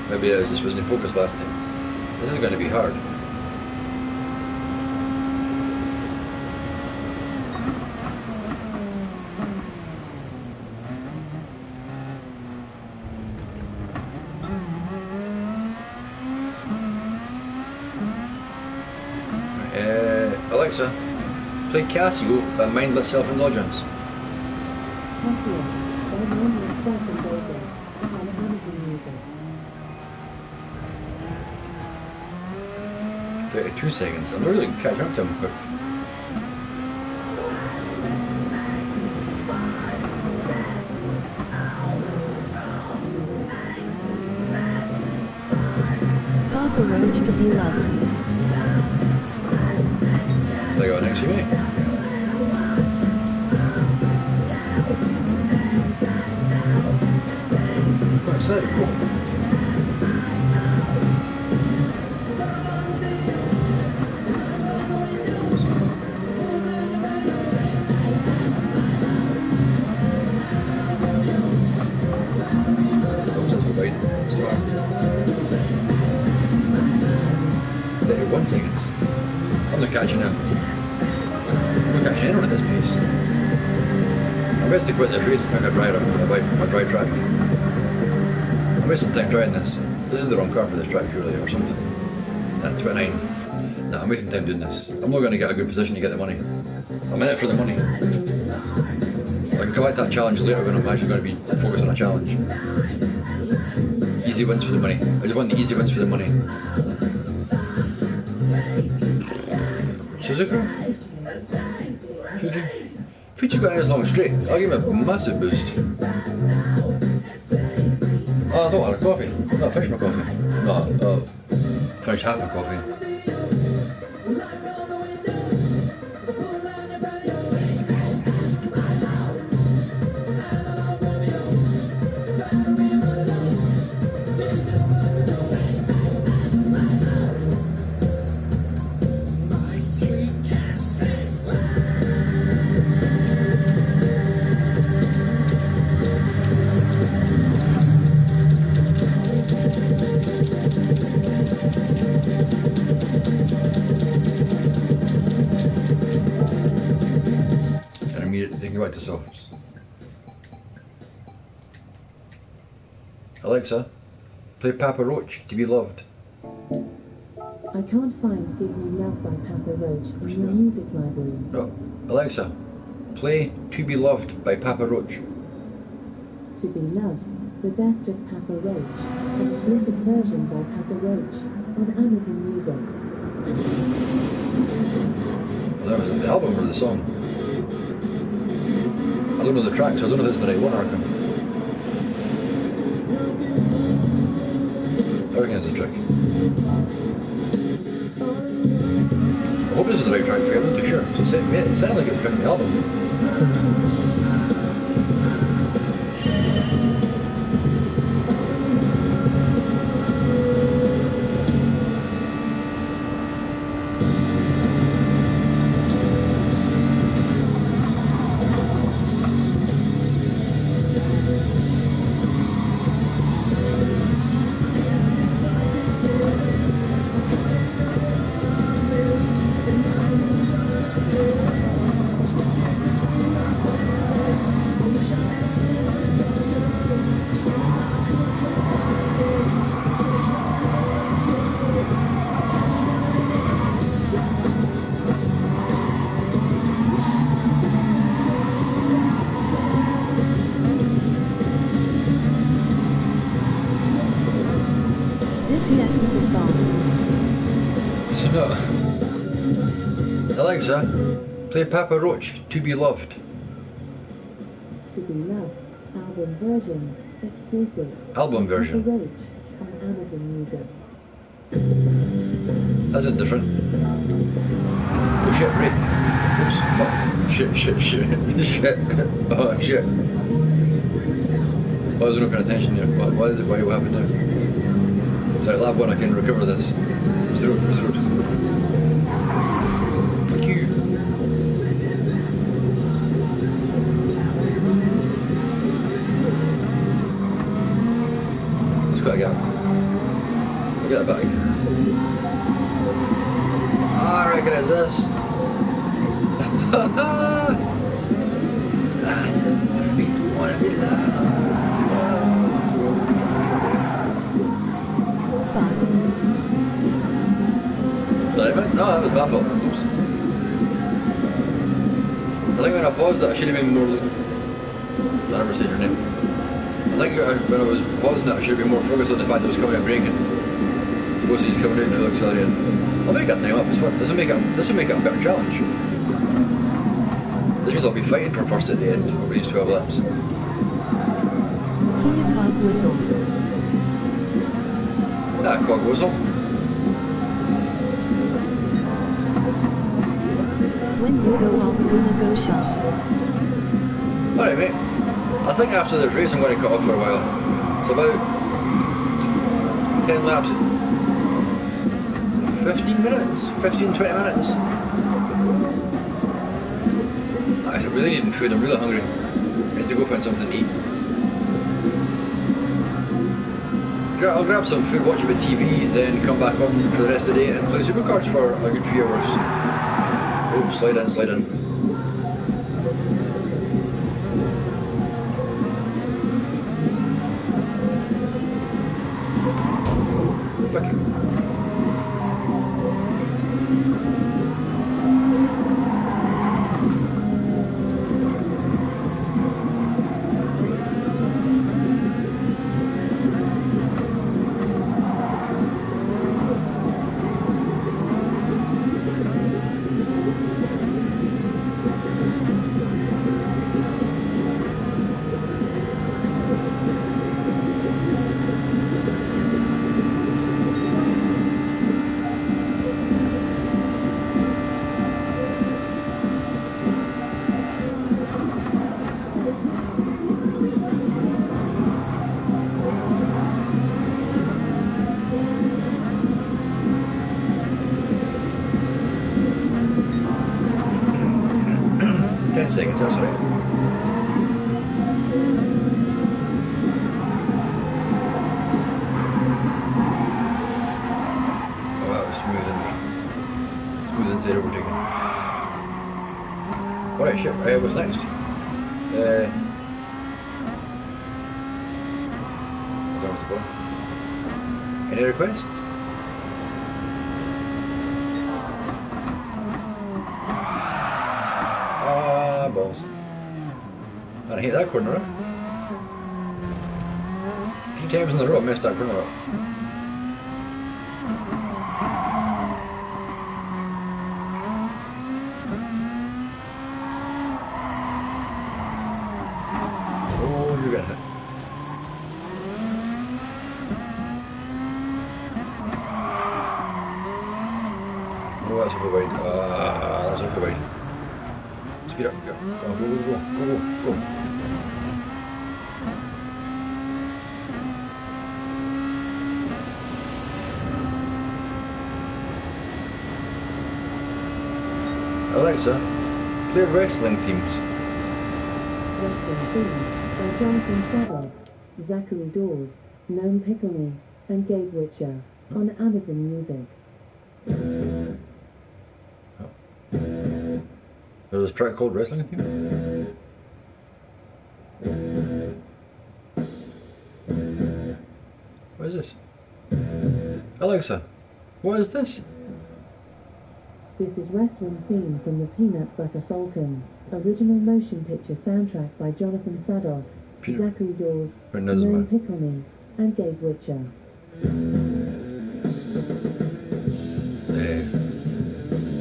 Maybe I just wasn't focused last time. This is going to be hard. Alexa, play Casio by Mindless Self-Indulgence. Casio, by Mindless Self-Indulgence, on Amazon Music. 32 seconds. I'm not really catching up to him quick. Papa Roach to be loved. They go next to me. What's that? Cool. Seconds. I'm not catching him. I'm not catching anyone at this pace. I best to quit this race and pick a dry track. wasting time trying this. This is the wrong car for this track, surely, or something. Nah, 29. Nah, I'm wasting time doing this. I'm not going to get a good position to get the money. I'm in it for the money. I can come back to that challenge later when I'm actually going to be focused on a challenge. Easy wins for the money. I just want the easy wins for the money. Suzuka? Fuji got a nice long straight. I'll give him a massive boost. Oh, I don't want a coffee. No, I finished my coffee. No, finished half my coffee. Right to softs. Alexa, play Papa Roach, To Be Loved. I can't find Give Me Love by Papa Roach in your music library. No. Alexa, play To Be Loved by Papa Roach. To Be Loved, the best of Papa Roach, explicit version by Papa Roach on Amazon Music. Well, that was the album or the song? I don't know the tracks, so I don't know if it's the right one, Arkham. I reckon it's a trick. I hope this is the right track for you, I'm not too sure. So it sounded like it was picking the album. Alexa, play Papa Roach, To Be Loved. To Be Loved, album version, exclusive. Album version. Papa Roach on Amazon Music. That's it different. Oh shit, break. Oops, fuck. Shit. Shit. Oh shit. I wasn't paying attention there. What happened there? Sorry, lap one, I can recover this. Zero. Fuck you. Let's go again. Look at that bag. I recognize this. Wanna be loved. Sorry, man. No, that was my fault. Oops. I think when I paused it, I should have been more. I never said your name. I think when I was pausing it, I should have been more focused on the fact that I was coming and braking. Suppose he's coming out for the accelerator. I'll make that time up. It's fun. This will make it a better challenge. This means I'll be fighting for first at the end over these 12 laps. Cog whistle. Cog whistle. When you go off, Luna go shop. Alright, mate. I think after this race I'm going to cut off for a while. So about 10 laps. 15 minutes? 15, 20 minutes? I really need food, I'm really hungry. I need to go find something to eat. I'll grab some food, watch a bit of TV, then come back on for the rest of the day and play supercars for a good few hours. Oh, slide in. clicking. Seconds, that's right. Oh, that was smooth inside overtaking. Alright, shit, what's next? I don't know what to go. Any requests? Balls. And I hit that corner up. 3 times in a row I messed that corner up. Oh, you're getting hit. Oh, that's over wide. That's over wide. Speed up, go, go. Alexa, play wrestling themes. Wrestling theme by Jonathan Sadoff, Zachary Dawes, Gnome Pickle and Gabe Witcher on Amazon Music. There's this track called Wrestling Theme? What is this? Alexa, what is this? This is Wrestling Theme from the Peanut Butter Falcon, original motion picture soundtrack by Jonathan Sadoff, Zachary Dawes, Gnome Pickle and Gabe Witcher.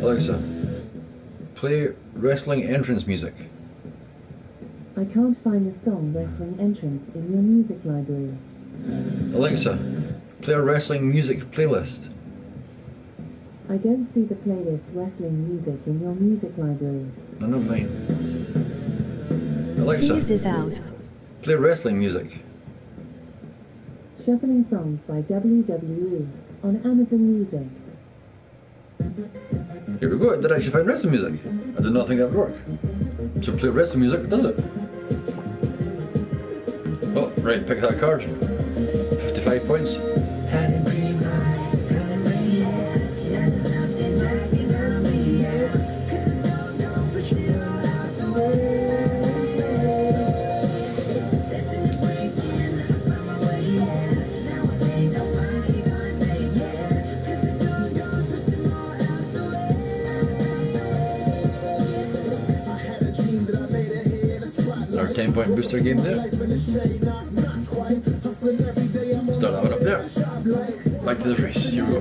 Alexa, play wrestling entrance music. I can't find the song Wrestling Entrance in your music library. Alexa, play a wrestling music playlist. I don't see the playlist Wrestling Music in your music library. No, not mine. Alexa, is out. Play wrestling music. Shuffling songs by WWE on Amazon Music. Here we go, I did actually find wrestling music. I did not think that would work. So play wrestling music, does it? Oh, right, pick that card. 55 points. Our 10-point booster game there. Start that one up there. Back to the race. Here we go.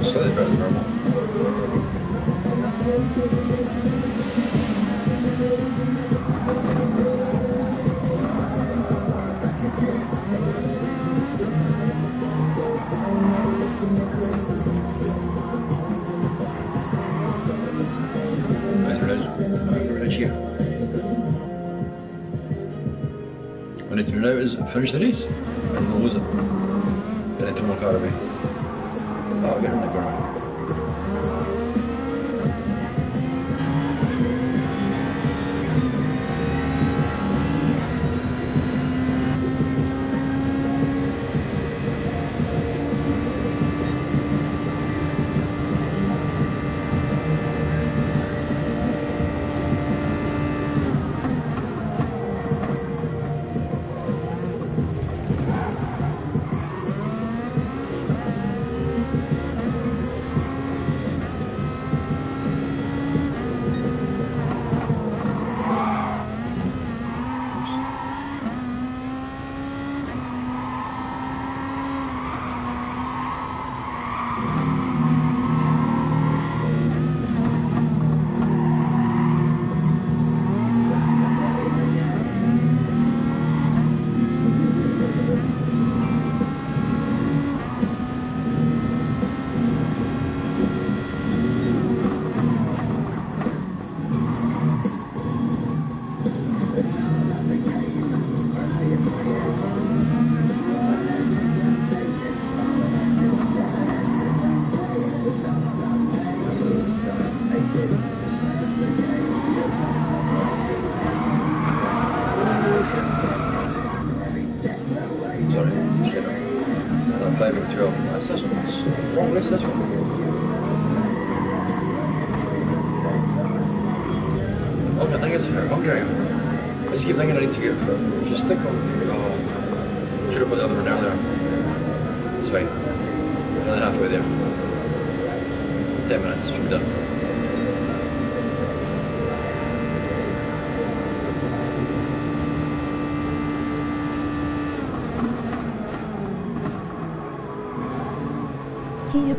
Slightly better than normal. now is finish the race, and we'll lose it. Then I throw my car away. Oh, I'll get in the corner.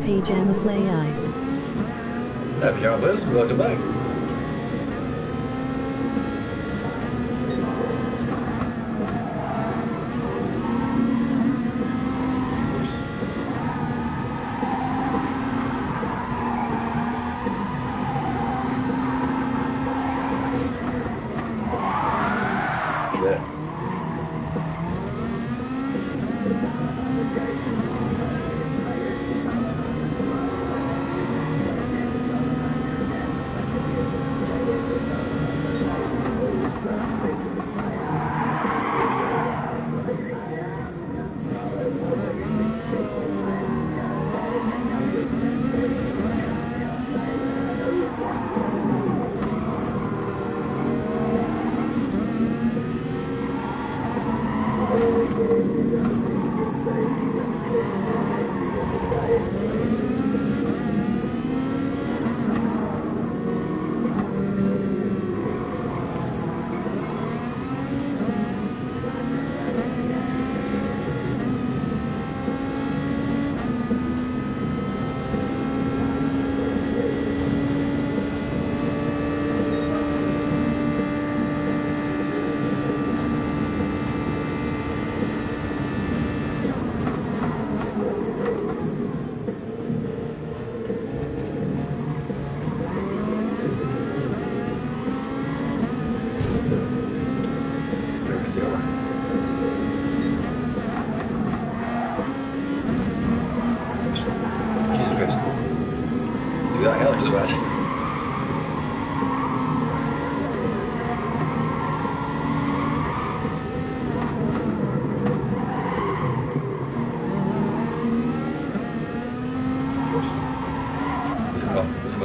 Pajama Play Eyes. Pajama Players, welcome back.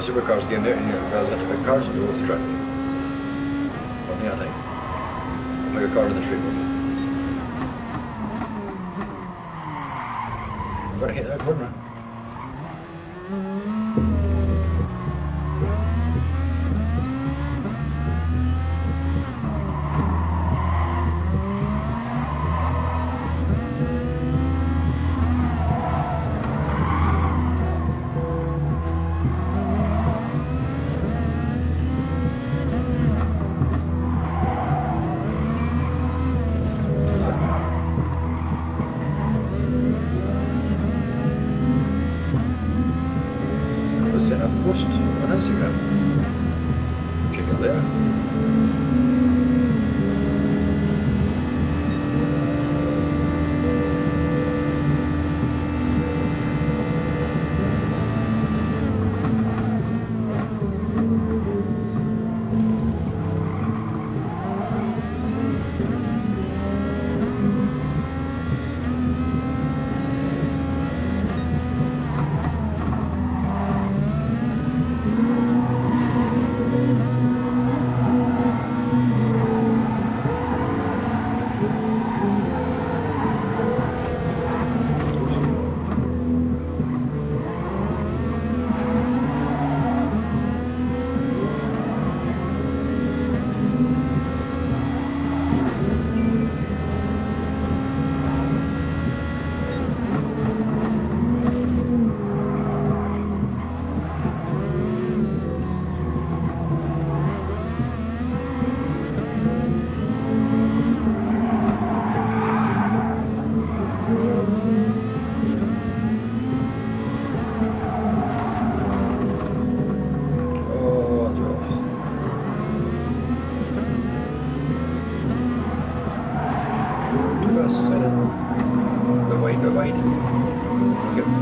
Supercars game there, and you're rather than big cars, and you go to the track. One thing I think. Bigger car in the street. Try to hit that corner. Post on Instagram. Check it out there.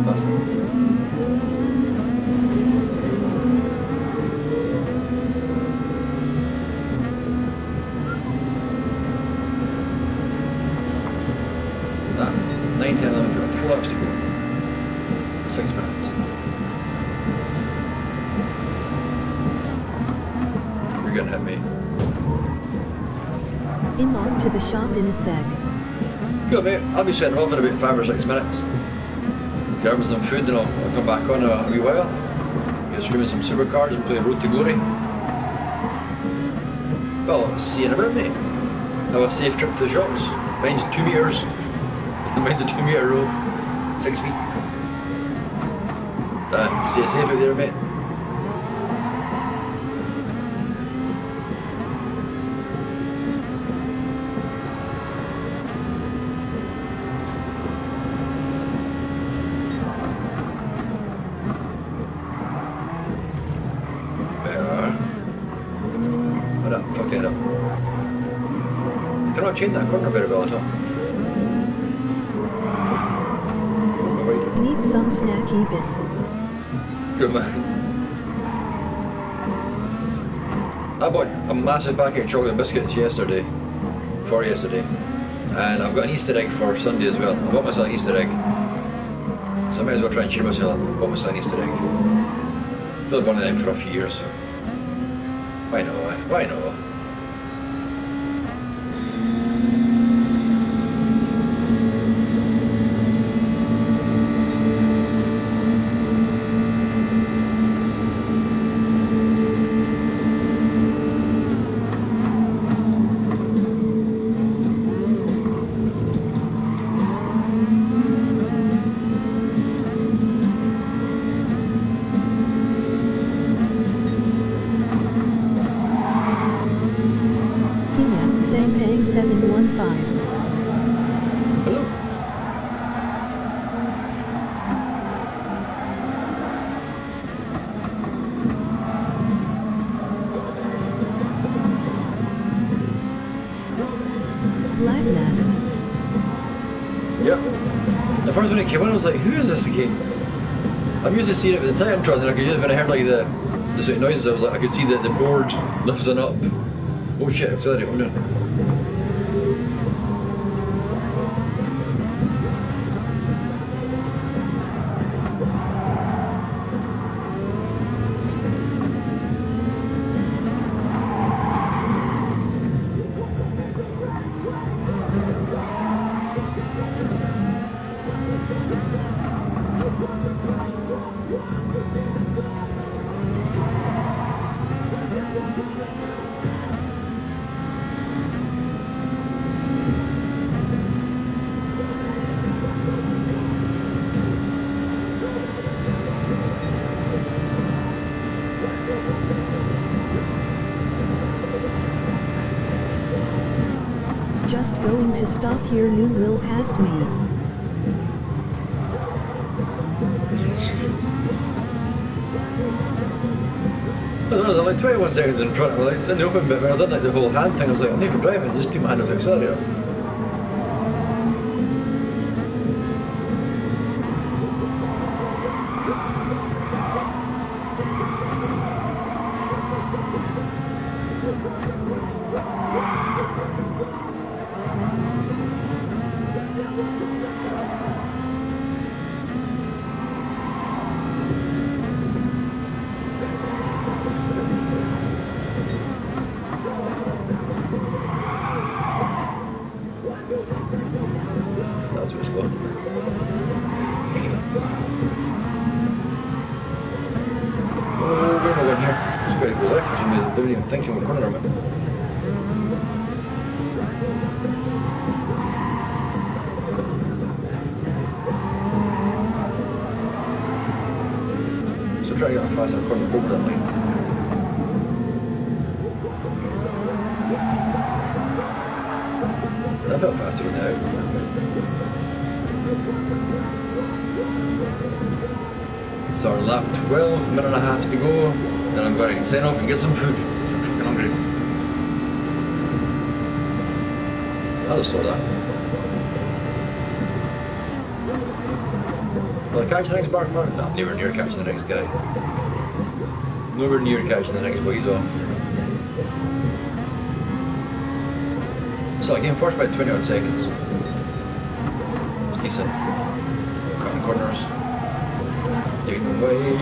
past it. That 9, 10, 11, 12, 4 laps to go. 6 minutes. You're gonna hit me. In on to the shop in a sec. Cool, mate. I'll be setting off in about 5 or 6 minutes. Grab me some food and I'll come back on a wee while. Get streaming some supercars and play Road to Glory. Well, I'll see you in a bit, mate. Have a safe trip to the shops. Mind 2 metres. Mind the 2 metre rule. 6 feet. Stay safe out there, mate. Change that corner very well at all. Need some snacky bits. Good man. I bought a massive packet of chocolate biscuits yesterday, and I've got an Easter egg for Sunday as well. I bought myself an Easter egg, so I might as well try and cheer myself up. I bought myself an Easter egg. I've had one of them for a few years, so why not? Why not? When I was like, who is this again? I'm used to seeing it with the Titantron, and I could just, when I heard like the sort of noises, I was like, I could see that the board lifting up. Oh shit, accelerate, what am I doing? Just going to stop here, new will past me. I was like 21 seconds in front, I was like, didn't open bit, when I did like the whole hand thing, I was like, I'm not even driving, just took my hand off the accelerator. Thinking we're running around. So try to get a faster corner over that line. That felt faster than that. So our lap 12, minute and a half to go, then I'm going to sign off and get some food. I'm fucking hungry. I'll just store that. Will I catch the next bark man? No, I'm nowhere near catching the next guy. Nowhere near catching the next weasel. So I came first by 20 odd seconds. It's decent. Cutting corners. Taking them away.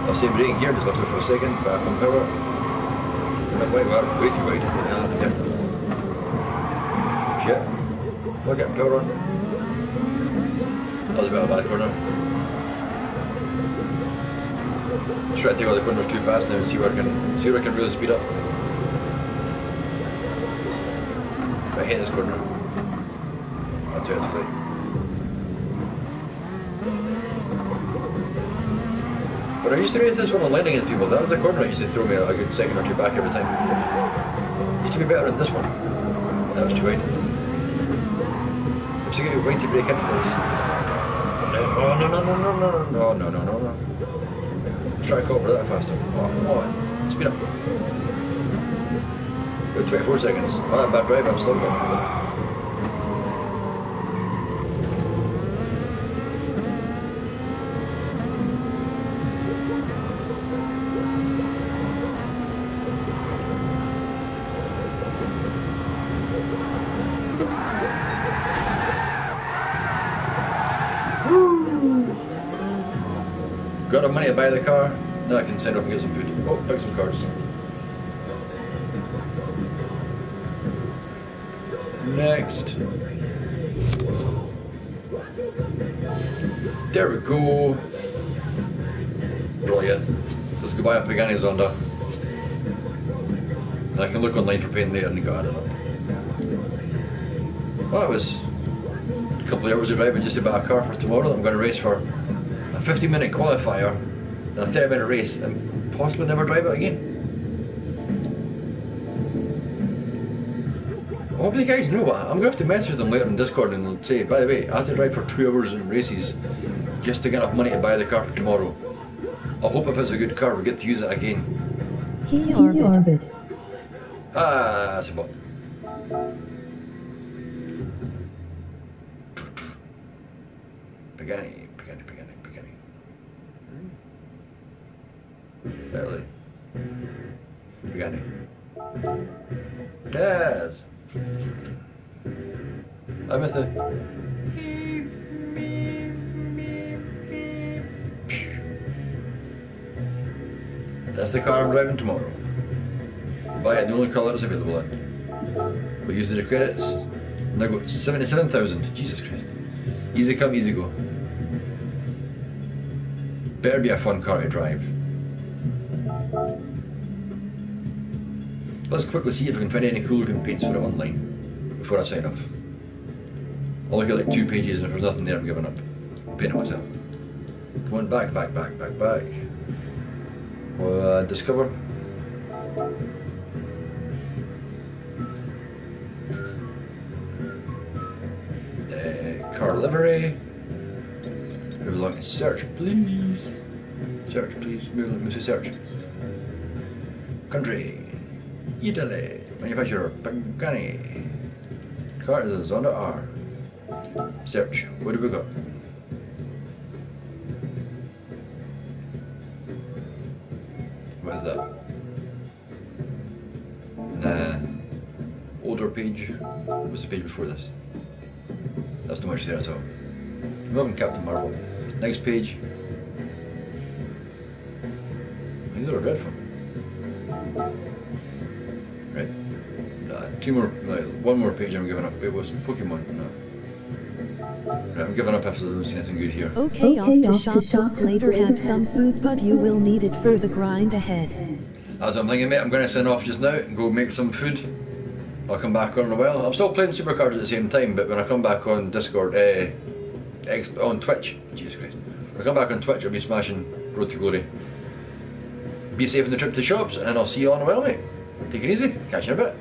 I'll say braking here, just left it for a second, back on power. Way too wide. Yeah. Shit. I'll get power on. That was a bit of a bad corner. Just try to take all the corners too fast now and see where I can really speed up. If I hit this corner, I'll try to play. But I used to race this one online against people. That was the corner that used to throw me a good second or two back every time. Used to be better than this one. That was too wide. I'm still waiting to break into this. Oh no. Try to go over that faster. Oh, come on. Speed up. Good 24 seconds. Oh, that bad drive, I'm slowing down. Got enough money to buy the car. Now I can send off and get some food. Oh, pick some cards. Next. There we go. Brilliant. Let's go buy a Pagani Zonda. And I can look online for paying later and go, I don't know. Well, that was a couple of hours of driving just to buy a car for tomorrow that I'm going to race for. A 50-minute qualifier and a 30-minute race and possibly never drive it again. Hopefully you guys know what. I'm going to have to message them later in Discord and say, by the way, I have to drive for 2 hours in races just to get enough money to buy the car for tomorrow. I hope if it's a good car we get to use it again. Key orbit. Ah, that's a bot. Pagani. Barely. Pagani. Yes! I missed it. That's the car I'm driving tomorrow. Buy it, the only colour that's available in. We'll use the credits. And I got 77,000. Jesus Christ. Easy come, easy go. Better be a fun car to drive. Let's quickly see if we can find any cool looking paints for it online before I sign off. I'll look at like 2 pages and if there's nothing there I'm giving up. I'll paint it myself. Come on, back. Discover. Car livery. Move along to search, please. Search, please. Move to search. Country. Italy. Manufacturer. Pagani. Car is a Zonda R. Search. What do we got? What is that? Nah. Older page. What's the page before this? That's not much there at all. Welcome Captain Marvel. Next page. These are red from. Right. Two more, one more page I'm giving up. It was Pokemon. No. Right, I'm giving up after I don't see anything good here. Okay, off to shop later, have some food, but you will need it for the grind ahead. As I'm thinking, mate, I'm going to send off just now and go make some food. I'll come back on in a while. I'm still playing Supercars at the same time, but when I come back on Discord, on Twitch, Jesus Christ. When I come back on Twitch, I'll be smashing Road to Glory. Be safe in the trip to shops, and I'll see you all in a while, mate. Take it easy. Catch you in a bit.